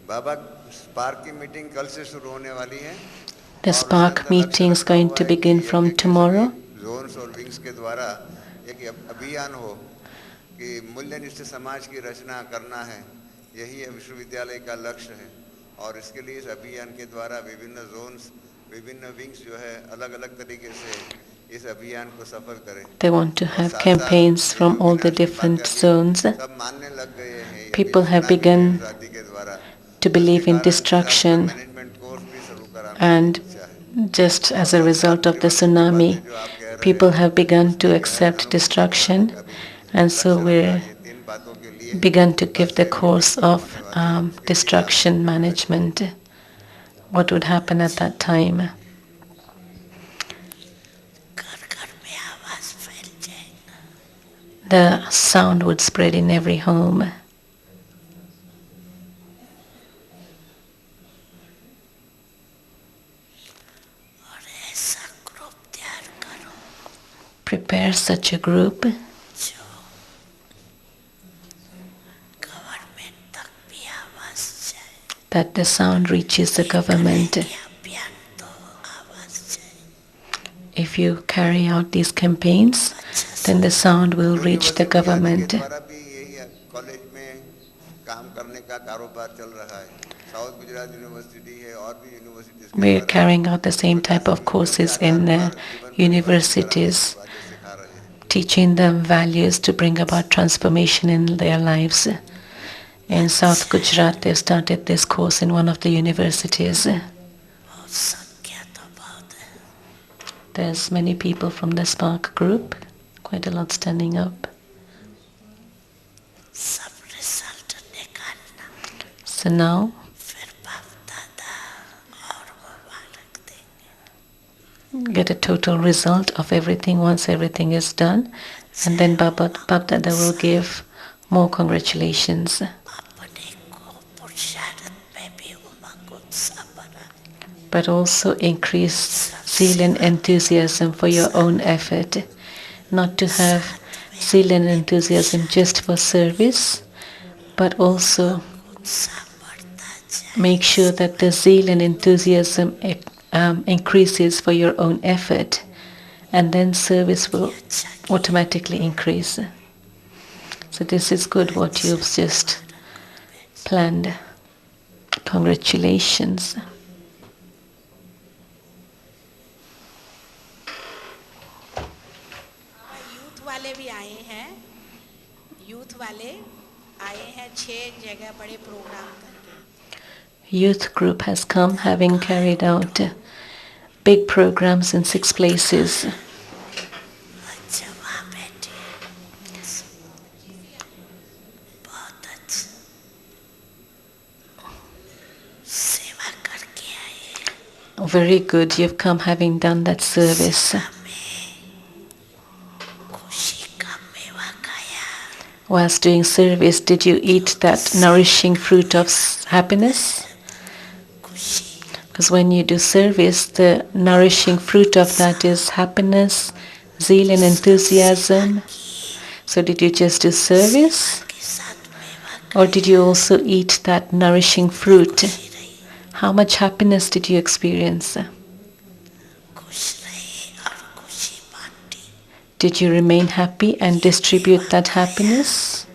बाबा स्पार्क की मीटिंग कल से शुरू होने वाली है. The Spark meeting is going to begin from tomorrow. Zones और विंग्स के द्वारा एक अभियान हो कि मूल्यनिष्ठ समाज की रचना करना है. यही विश्वविद्यालय का लक्ष्य है और इसके लिए इस अभियान के द्वारा विभिन्न जोन्स, विभिन्न विंग्स जो है अलग अलग तरीके से इस अभियान को सफल करें. They want to have campaigns from all the different zones. सब मानने लग गए हैं. People have begun to believe in destruction, and just as a result of the tsunami, people have begun to accept destruction, and so we're begun to give the course of destruction management. What would happen at that time? The sound would spread in every home. Prepare such a group that the sound reaches the government. If you carry out these campaigns, then the sound will reach the government. We're carrying out the same type of courses in universities, teaching them values to bring about transformation in their lives. In South Gujarat, they've started this course in one of the universities. There's many people from the Spark group, quite a lot standing up. So now, get a total result of everything once everything is done, and then Baba Dada will give more congratulations. But also increase zeal and enthusiasm for your own effort. Not to have zeal and enthusiasm just for service, but also make sure that the zeal and enthusiasm increases for your own effort, and then service will automatically increase. So this is good what you've just planned. Congratulations. Youth वाले भी आए हैं. Youth वाले आए हैं 6 जगह बड़े programme करके. Youth group has come having carried out big programs in 6 places. Very good, you've come having done that service. Whilst doing service, did you eat that nourishing fruit of happiness? Because when you do service, the nourishing fruit of that is happiness, zeal and enthusiasm, So did you just do service? के साथ मेवा Or did you also eat that nourishing fruit? खुशी रही, How much happiness did you experience? खुश रही और खुशी बांटी Did you remain happy and distribute that happiness?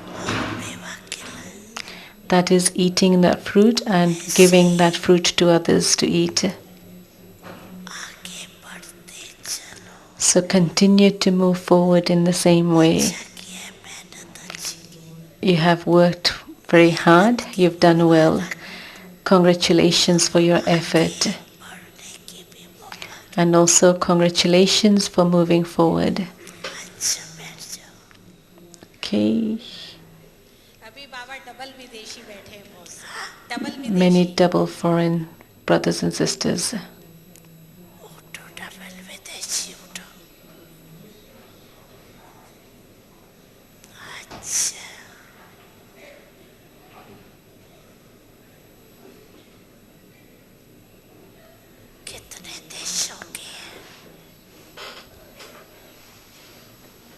और मेवा खिलाया. That is eating that fruit and giving that fruit to others to eat. आगे बढ़ते चलो. So continue to move forward in the same way. अच्छा किया, मेहनत अच्छी की. You have worked very hard. You've done well. Congratulations for your effort. बढ़ने की भी मौका. And also congratulations for moving forward. अच्छा बैठ जाओ. Okay. अभी बाबा डबल विदेशी बैठे हैं बहुत से. डबल Many विदेशी. double foreign brothers and sisters. उठो डबल विदेशी उठो. अच्छा. कितने देशों के हैं?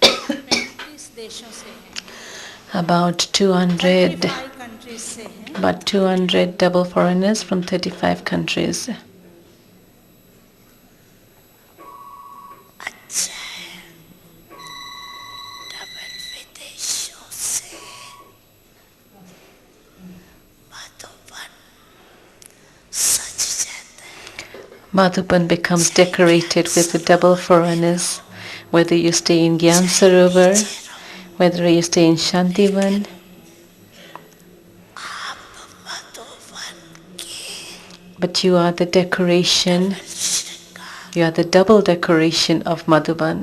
35 देशों से हैं. About 200, 35 कंट्रीज से हैं. about 200 double foreigners from 35 countries. अच्छा है. डबल विदेशों से मधुबन सज जाता है. Madhuban becomes decorated with the double foreigners, whether you stay in Gyan Sarovar, whether you stay in Shantivan, आप मधुबन के but you are the decoration, श्रृंगार. you are the double decoration of Madhuban.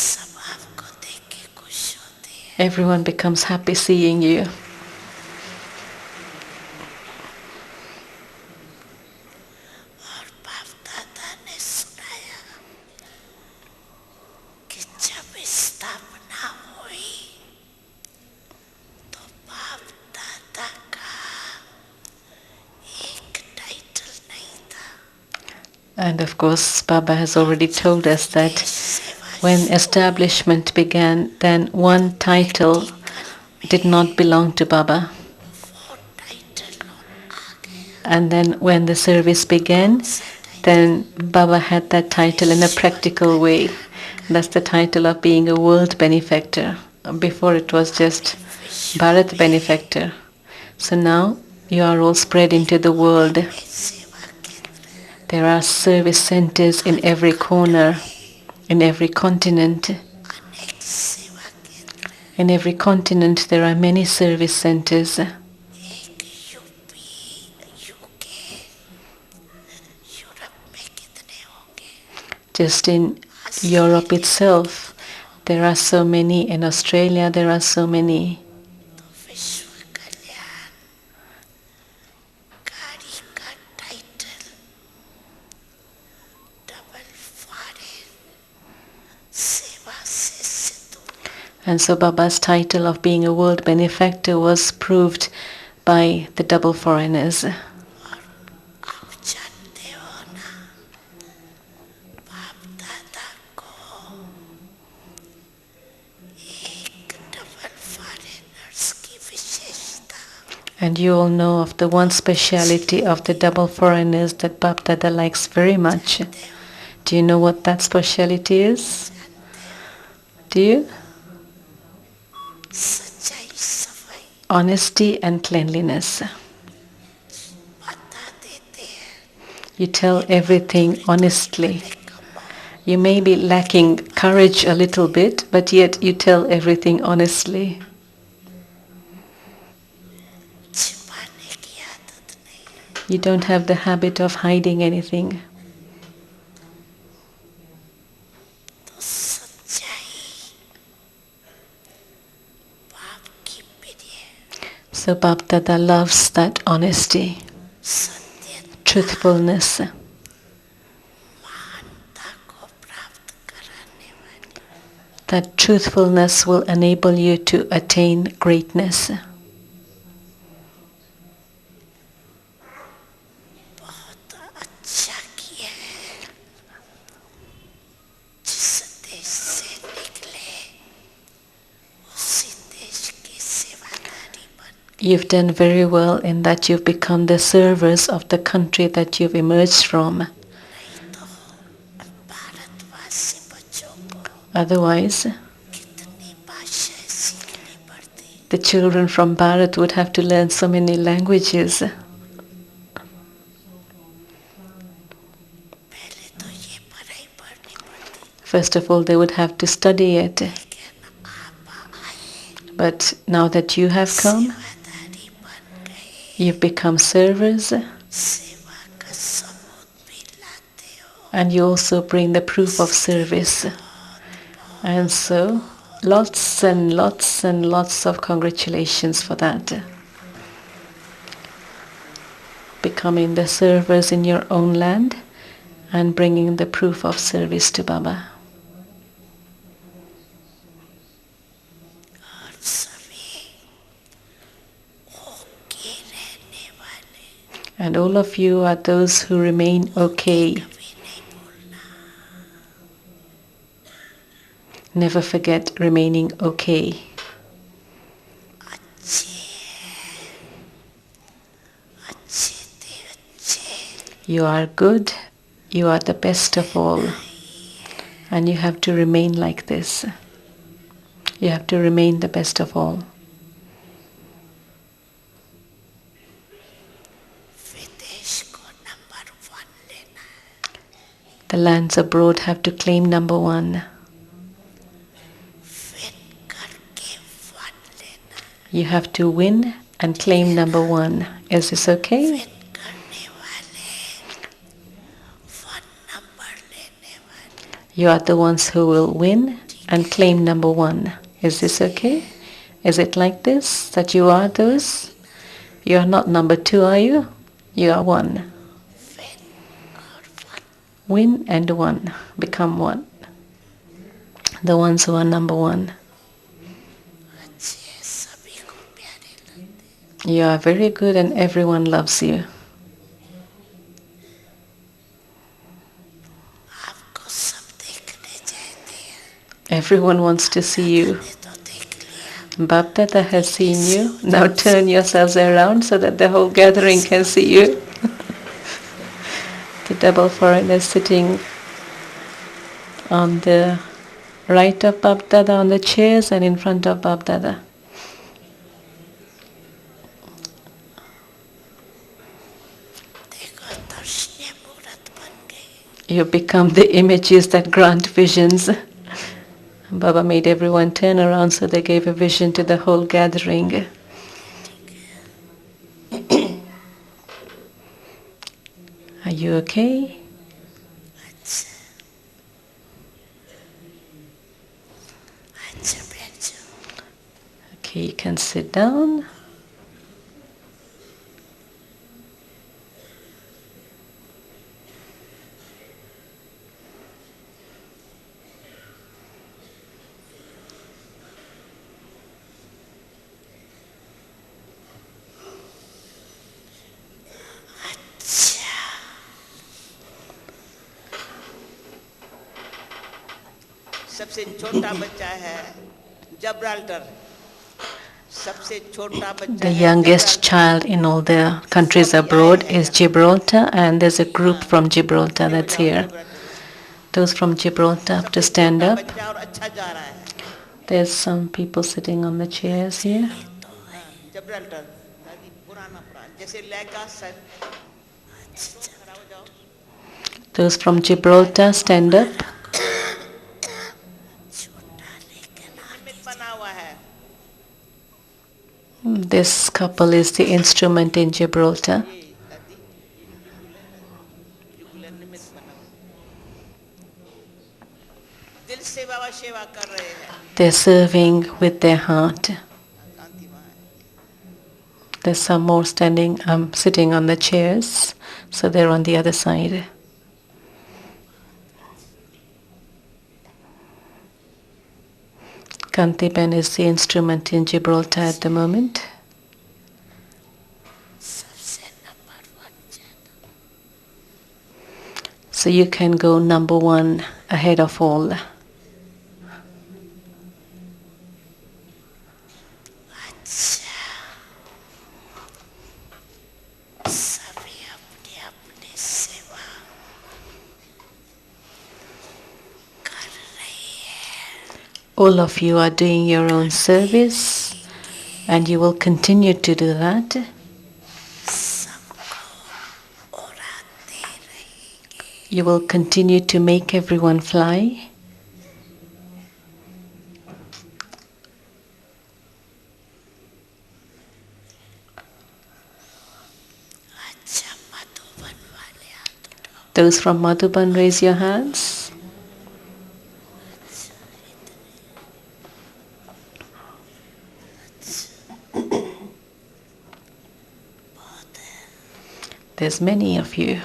सब आपको देख के खुश होते हैं. Everyone becomes happy seeing you. और बाप दादा ने सुनाया कि जब स्थापना हुई तो बाप दादा का एक टाइटल नहीं था. And of course, Baba has already told us that देश सेवा when establishment began, then one title did not belong to Baba. वो टाइटल आ गया. And then when the service began, then Baba had that title in a practical way. That's the title of being a world benefactor. Before it was just Bharat benefactor. So now you are all spread into the world. सेवा केंद्र There are service centers in every corner, in every continent. अनेक सेवा केंद्र. In every continent there are many service centers. एक UP UK Europe में कितने होंगे? Just in Europe itself, there are so many. In Australia, there are so many. तो विश्व कल्याण गाड़ी का टाइटल डबल फॉरेन सेवा से Sidhu. And so Baba's title of being a world benefactor was proved by the double foreigners. आप जानते हो ना, बाप दादा को एक डबल फॉरेनर्स की विशेषता. And you all know of the one speciality of the double foreigners that Bap Dada likes very much. Do you know what that speciality is? Do you? सच्चाई सफाई Honesty and cleanliness. बता देते हैं. You tell everything honestly. You may be lacking courage a little bit, but yet you tell everything honestly. छिपाने की आदत नहीं. You don't have the habit of hiding anything. तो सच्चाई बाप की प्रिय. So Bap Dada loves that honesty, सत्य truthfulness. महानता को प्राप्त कराने वाली. That truthfulness will enable you to attain greatness. बहुत अच्छा किया है. जिस देश से निकले You've done very well in that you've become the servers of the country that you've emerged from. नहीं तो भारतवासी बच्चों को Otherwise, कितनी भाषाएं सीखनी पड़ती. the children from Bharat would have to learn so many languages. पहले तो ये पढ़ाई पढ़नी पड़ती. First of all, they would have to study it. लेकिन आप आए, But now that you have come, सेवादारी बन गए. you've become servers, सेवा का सबूत भी लाते हो. and you also bring the proof of service. And so, lots and lots and lots of congratulations for that. Becoming the servers in your own land and bringing the proof of service to Baba. और सभी okay रहने वाले. And all of you are those who remain okay. कभी नहीं भूलना. Never forget remaining okay. अच्छे थे अच्छे. You are good, you are the best of all. And you have to remain like this. You have to remain the best of all. विदेश को number 1 लेना है. The lands abroad have to claim number 1. Win करके 1 लेना है. You have to win and claim number 1. Is this okay? Win करने वाले 1 number लेने वाले. You are the ones who will win and claim number 1. Is this okay? Is it like this, that you are those? You are not number 2, are you? You are 1. Win और 1. Win and 1. Become 1. The ones who are number 1. अच्छे सभी को प्यारे लगते. You are very good and everyone loves you. आपको सब देखने चाहते हैं. Everyone wants to see you. मैंने तो देख लिया. Baptata has seen you. Now turn yourselves around so that the whole gathering can see you. The double foreigners sitting on the right of Baptata on the chairs and in front of Baptata. देखो दर्शनीय मूर्त बन गई. You become the images that grant visions. Baba made everyone turn around so they gave a vision to the whole gathering. Are you okay? अच्छा अच्छा बैठ जाओ. Okay, you can sit down. अच्छा सबसे छोटा बच्चा है जब्राल्टर. सबसे छोटा बच्चा The है youngest जब्राल्टर. child in all the countries abroad is Gibraltar, and there's a group from Gibraltar that's here. Those from Gibraltar have to stand छोटा up. बच्चा और अच्छा जा रहा है. There's some people sitting on the chairs here. जब्राल्टर दादी पुराना जैसे लैका सर. खड़ा हो जाओ. Those from Gibraltar stand up. निमित्त बना हुआ है. This couple is the instrument in Gibraltar. ये दादी युगुलर निमित्त बना हुआ. दिल से बाबा सेवा कर रहे हैं. They're serving with their heart. कांति वहाँ है. There's some more sitting on the chairs, so they're on the other side. Kantiben is the instrument in Gibraltar at the moment. सबसे नंबर 1 जाना. So you can go number 1 ahead of all. अच्छा All of you are doing your own service, and you will continue to do that. You will continue to make everyone fly. Those from Madhuban, raise your hands. There's many of you.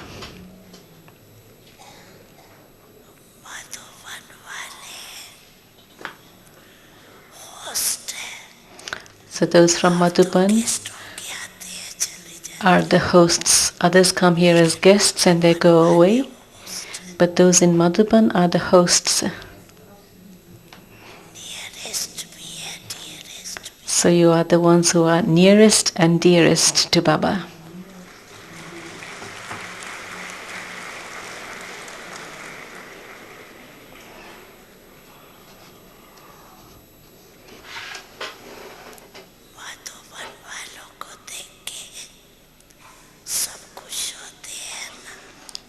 So those from Madhuban are the hosts. Others come here as guests and they go away. But those in Madhuban are the hosts. So you are the ones who are nearest and dearest to Baba.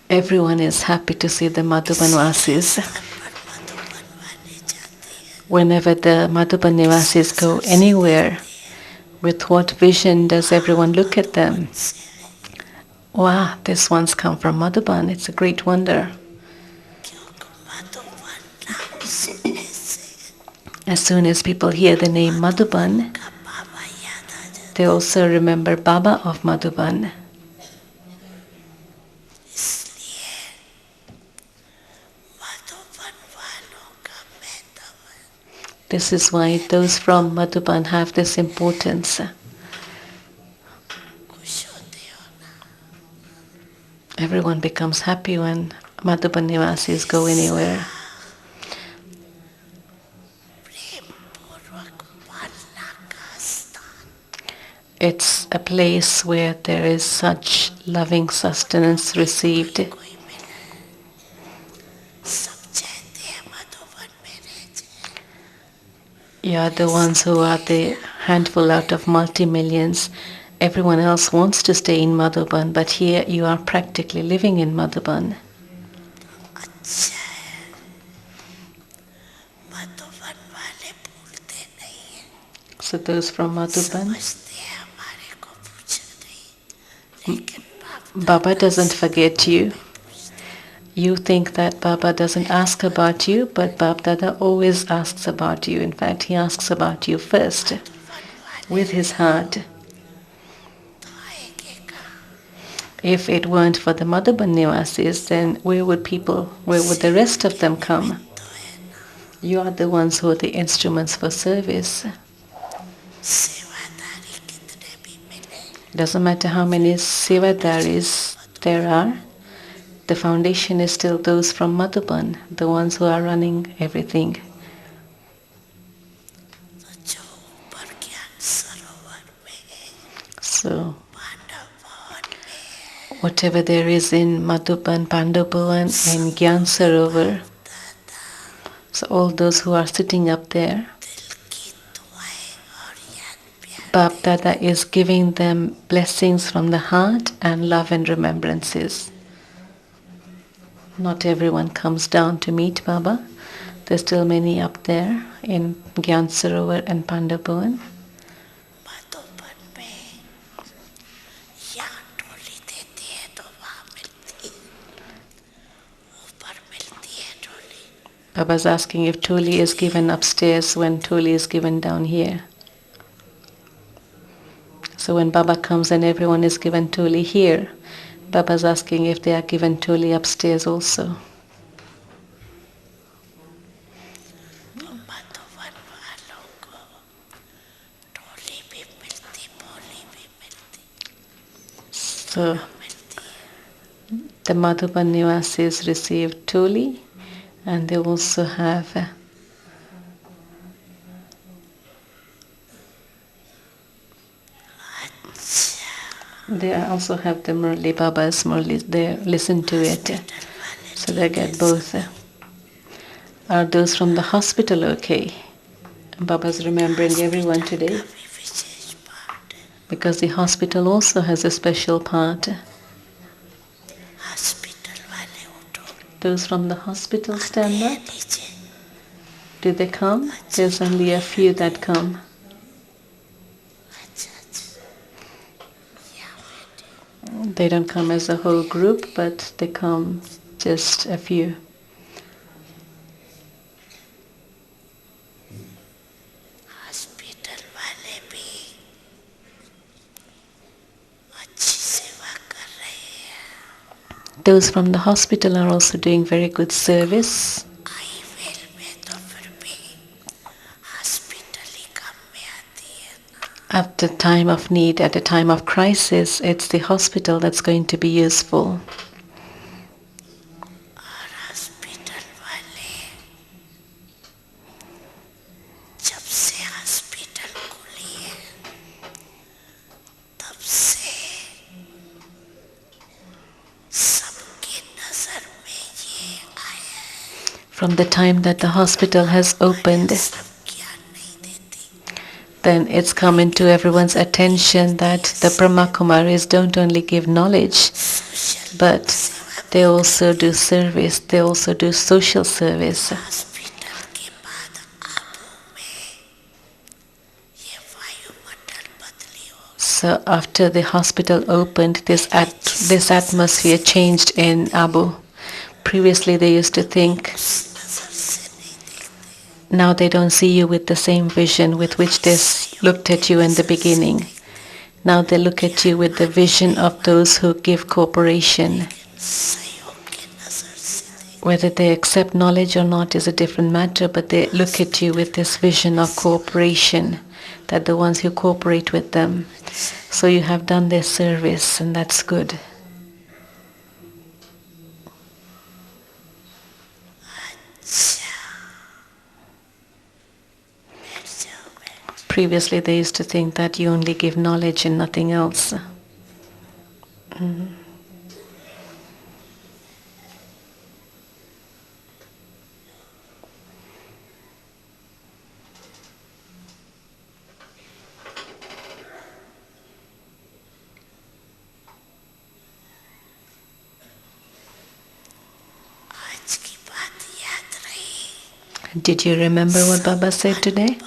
Everyone is happy to see the Madhuban Vasis. Whenever the Madhuban Nivasis go anywhere, with what vision does everyone look at them? Wow, this one's come from Madhuban. It's a great wonder. As soon as people hear the name Madhuban, they also remember Baba of Madhuban. This is why those from Madhuban have this importance. Everyone becomes happy when Madhuban Nivasis go anywhere. It's a place where there is such loving sustenance received. You are the ones who are the handful out of multi-millions. Everyone else wants to stay in Madhuban, but here you are practically living in Madhuban. So those from Madhuban, Baba doesn't forget you. You think that Baba doesn't ask about you, but Bab Dada always asks about you. In fact, he asks about you first, with his heart. If it weren't for the Madhuban Nivasis, then where would the rest of them come? You are the ones who are the instruments for service. Doesn't matter how many Sevadaris there are, the foundation is still those from Madhuban, the ones who are running everything. So, whatever there is in Madhuban, Pandabhavan and Gyan Sarovar, so all those who are sitting up there, Bab Dada is giving them blessings from the heart and love and remembrances. Not everyone comes down to meet Baba. There's still many up there in Gyan Sarovar and Pandabhavan. Baba's asking if Toli is given upstairs when Toli is given down here. So when Baba comes and everyone is given Toli here, Baba's asking if they are given Toli upstairs also. So the Madhuban Nivasis receive Toli, and they also have they also have the Murli, Baba's Murli. They listen to it, so they get both. Are those from the hospital okay? Baba's remembering everyone today because the hospital also has a special part. Those from the hospital stand up. Do they come? There's only a few that come. They don't come as a whole group, but they come just a few. Those from the hospital are also doing very good service. At the time of need, at the time of crisis, it's the hospital that's going to be useful. From the time that the hospital has opened, then it's come into everyone's attention that the Brahma Kumaris don't only give knowledge, but they also do service, they also do social service. So after the hospital opened, this atmosphere changed in Abu. Previously they used to think, now they don't see you with the same vision with which they looked at you in the beginning. Now they look at you with the vision of those who give cooperation. Whether they accept knowledge or not is a different matter, but they look at you with this vision of cooperation, that the ones who cooperate with them. So you have done their service, and that's good. Previously they used to think that you only give knowledge and nothing else. Did you remember what Baba said today?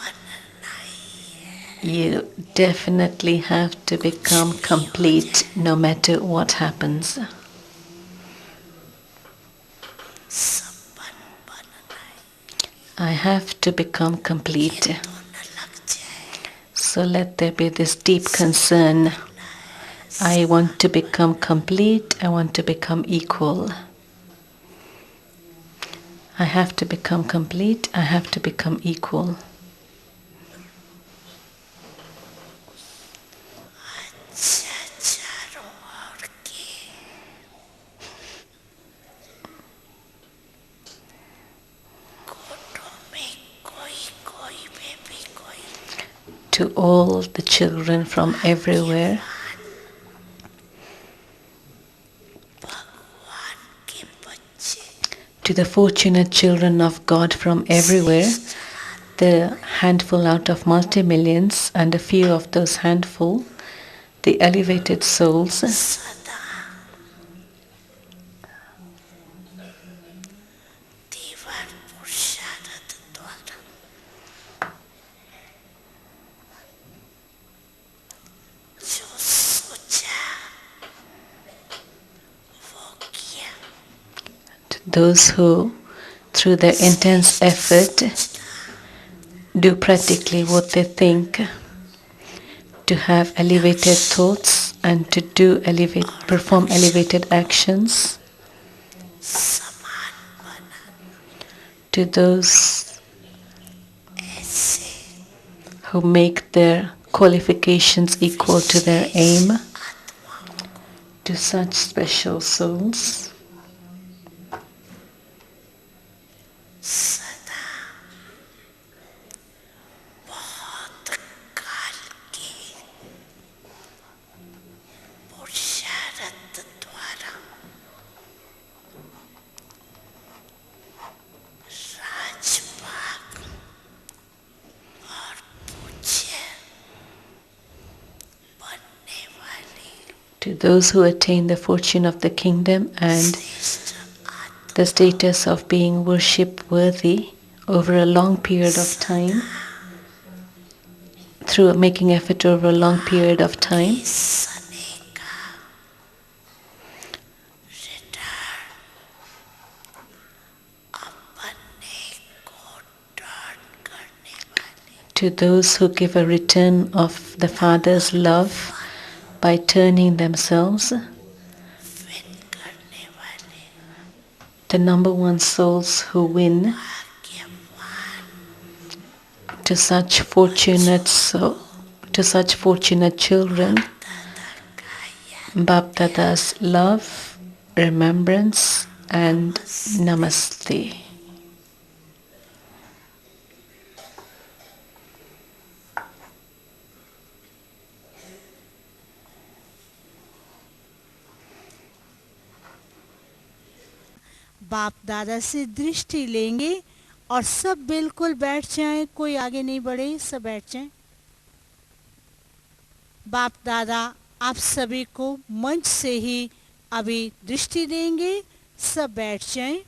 You definitely have to become complete no matter what happens. I have to become complete. So let there be this deep concern. I want to become complete, I want to become equal. I have to become complete, I have to become equal. To all the children from everywhere, to the fortunate children of God from everywhere, the handful out of multi-millions, and a few of those handful, the elevated souls, those who, through their intense effort, do practically what they think, to have elevated thoughts and to do perform elevated actions, to those who make their qualifications equal to their aim, to such special souls, to those who attain the fortune of the kingdom and the status of being worship worthy over a long period of time, through making effort over a long period of time, to those who give a return of the Father's love by turning themselves, the number one souls who win, to such fortunate children, Baptada's love, remembrance, and namaste. बाप दादा से दृष्टि लेंगे और सब बिल्कुल बैठ जाएं, कोई आगे नहीं बढ़े, सब बैठ जाएं। बाप दादा आप सभी को मंच से ही अभी दृष्टि देंगे, सब बैठ जाएं।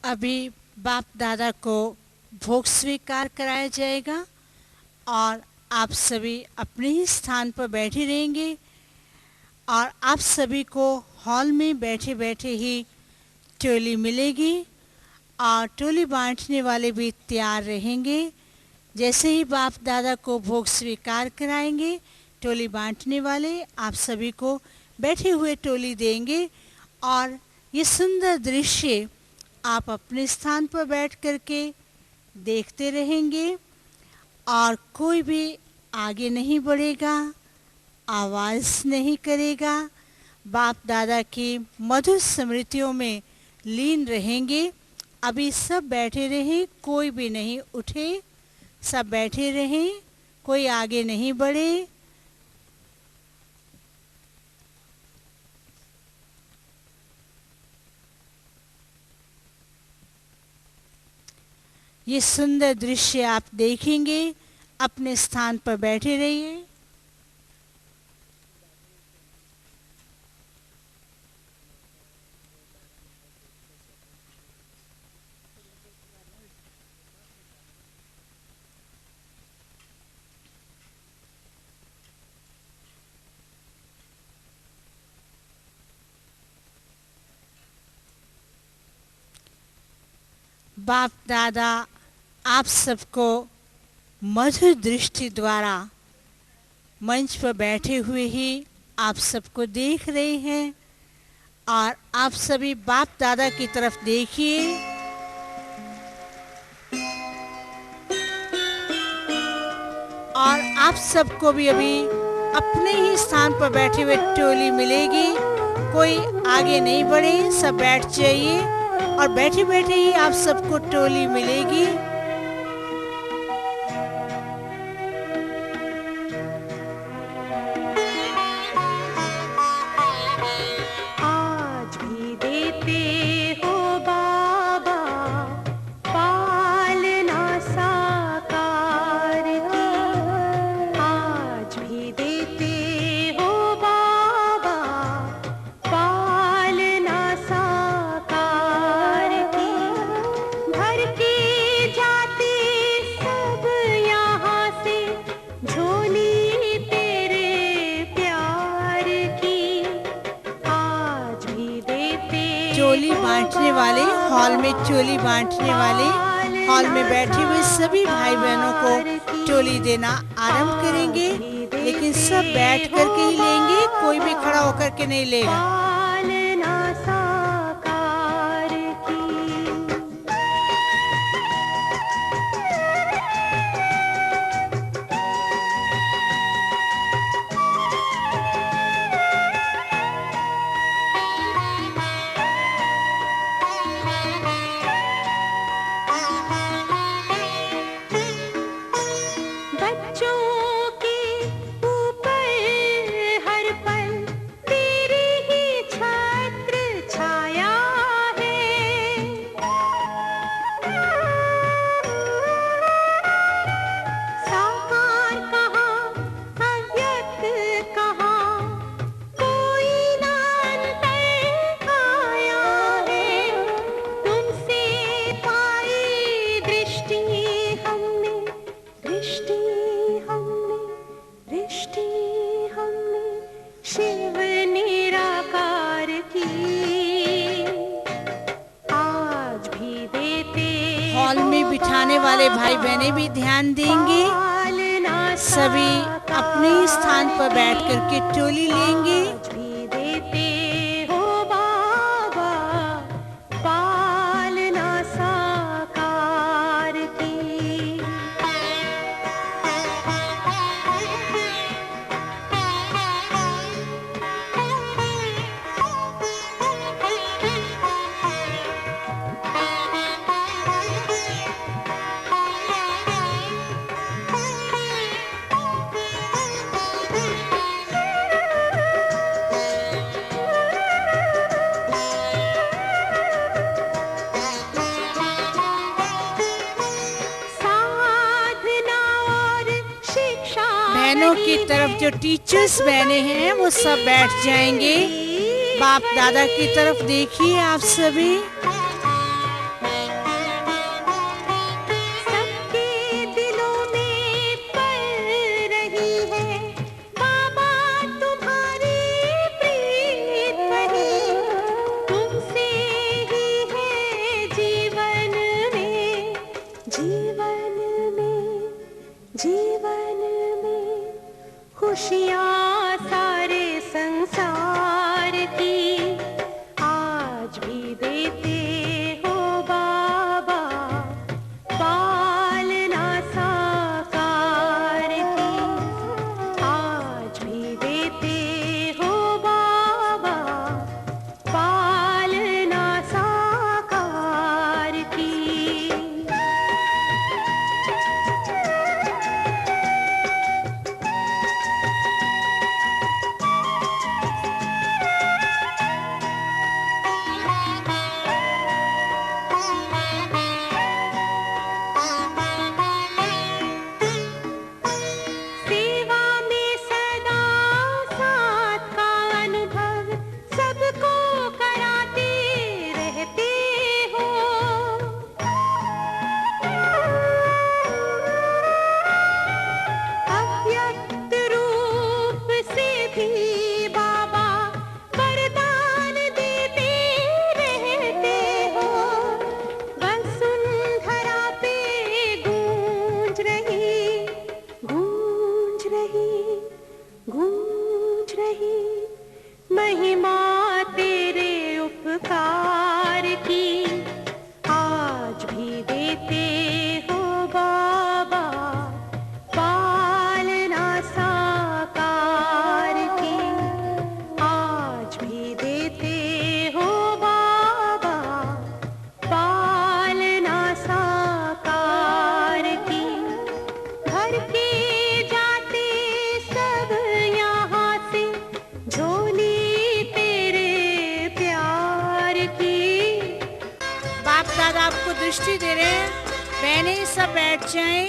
अभी बाप दादा को भोग स्वीकार कराया जाएगा और आप सभी अपने ही स्थान पर बैठे रहेंगे और आप सभी को हॉल में बैठे बैठे ही टोली मिलेगी और टोली बांटने वाले भी तैयार रहेंगे। जैसे ही बाप दादा को भोग स्वीकार कराएंगे, टोली बांटने वाले आप सभी को बैठे हुए टोली देंगे और ये सुंदर दृश्य आप अपने स्थान पर बैठ करके देखते रहेंगे और कोई भी आगे नहीं बढ़ेगा, आवाज़ नहीं करेगा। बाप दादा की मधुर स्मृतियों में लीन रहेंगे। अभी सब बैठे रहें, कोई भी नहीं उठे, सब बैठे रहें, कोई आगे नहीं बढ़े। ये सुंदर दृश्य आप देखेंगे, अपने स्थान पर बैठे रहिए। बाप दादा आप सबको मधुर दृष्टि द्वारा मंच पर बैठे हुए ही आप सबको देख रहे हैं और आप सभी बाप दादा की तरफ देखिए। और आप सबको भी अभी अपने ही स्थान पर बैठे हुए टोली मिलेगी। कोई आगे नहीं बढ़े, सब बैठ जाइए और बैठे बैठे ही आप सबको टोली मिलेगी। आज भी देते हो बाबा पालना साकार की, आज भी देते हो बाबा पालना साकार की। भर के जाते सब यहाँ से झोली तेरे प्यार की, आज भी देते चोली बांटने वाले हॉल में, चोली बांटने वाले हॉल में बैठे हुए सभी भाई बहनों को चोली देना आरंभ करेंगे, लेकिन सब बैठ करके ही लेंगे, कोई भी खड़ा होकर के नहीं लेगा। पालना साकार की। बच्चों के ऊपर हर पल तेरी ही छत्र छाया है। साकार कहाँ, अव्यक्त कहाँ, कोई ना अंतर आया है। तुमसे पाई दृष्टि हमने, दृष्टि हमने, दृष्टि हमने शिव निराकार की, आज भी देते हॉल में बिठाने वाले भाई बहनें भी ध्यान देंगे। पालना सभी अपने ही स्थान पर बैठ करके टोली लेंगे। आज भी देते हो बाबा पालना साकार की। साधना और शिक्षा बहनों की तरफ जो टीचर्स बहनें हैं वो सब बैठ जाएंगे। बाप दादा की तरफ देखिए आप सभी। बहनें सब बैठ जाएं।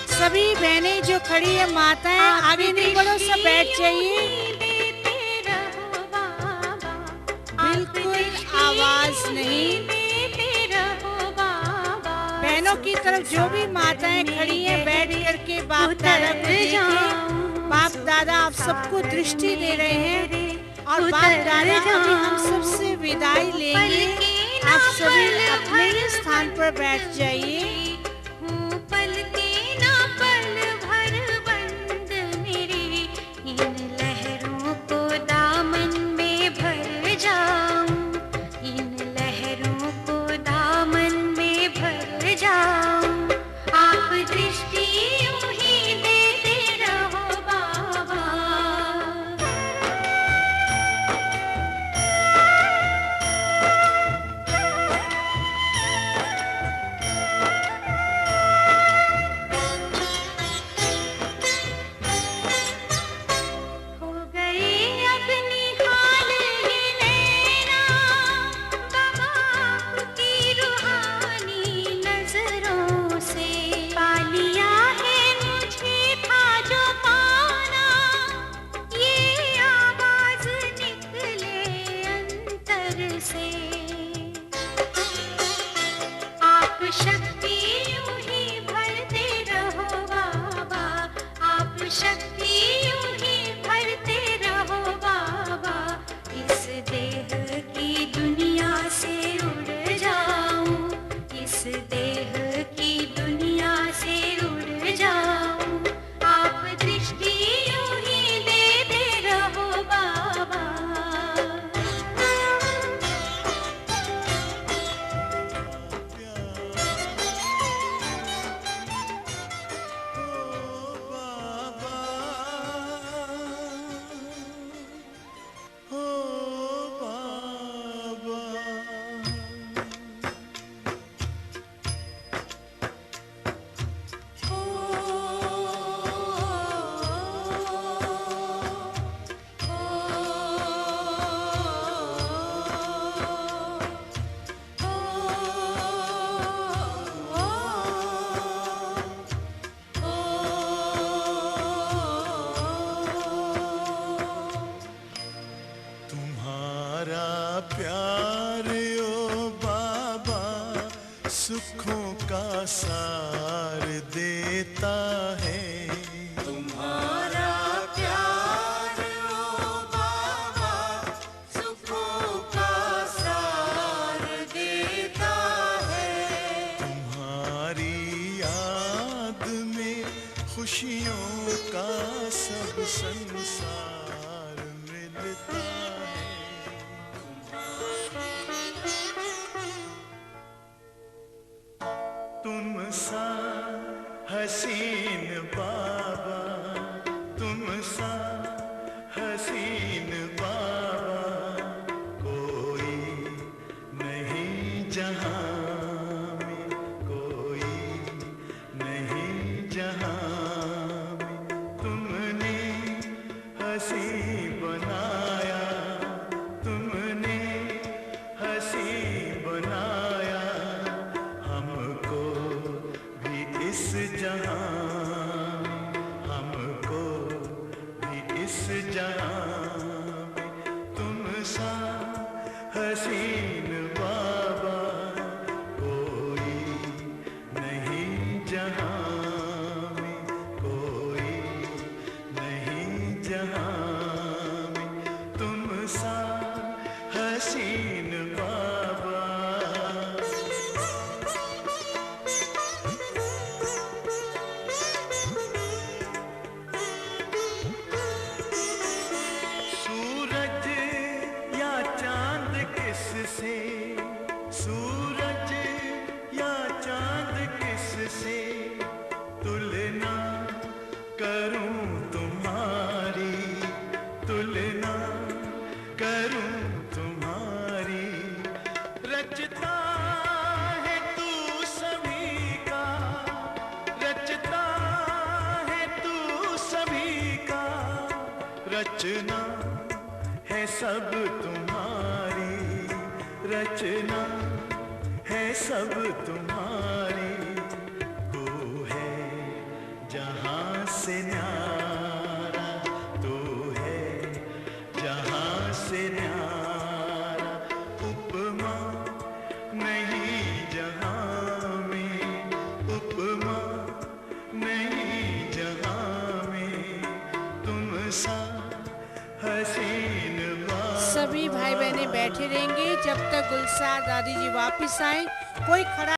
सभी बहनें जो खड़ी है, माताएं आगे नहीं बढ़ो, सब बैठ जाइए। बिल्कुल आवाज नहीं। बहनों की तरफ जो भी माताएं खड़ी हैं, बैठ करके बाप दादा को देखिए। बाप दादा आप सबको दृष्टि दे रहे हैं और बाप दादा अभी हम सबसे विदाई लेंगे। आप सभी अपने ही स्थान पर बैठ जाइए। सार देता है। तुम्हारा प्यार ओ बाबा सुखों का सार देता है। तुम्हारी याद में खुशियों का सब संसार मिलता है। तुम सा हसीन बाबा, तुम सा हसीन बाबा कोई नहीं जहां में, कोई नहीं जहां में। तुमने हसी बनाया, तुमने हसी बनाया हमको भी इस जहां में, हमको भी इस जहां में। तुम सा हसीन बाबा कोई नहीं जहां में, कोई नहीं जहां में। तुम सा हसीन बाबा। सूरज या चांद किससे, सूरज या चांद किससे तुलना करूं तुम्हारी, तुलना करूं तुम्हारी। रचता है तू सभी का, रचता है तू सभी का। रचना है सब तुम्हारी, रचना है सब तुम्हारी, तू है जहां से न्यारा, तू है जहां से न्यारा, उपमा नहीं जहां में, उपमा नहीं जहां में, तुम सा हसीन सभी भाई बहनें बैठे रहेंगे जब तक गुलजार दादी जी वापस आए। कोई खड़ा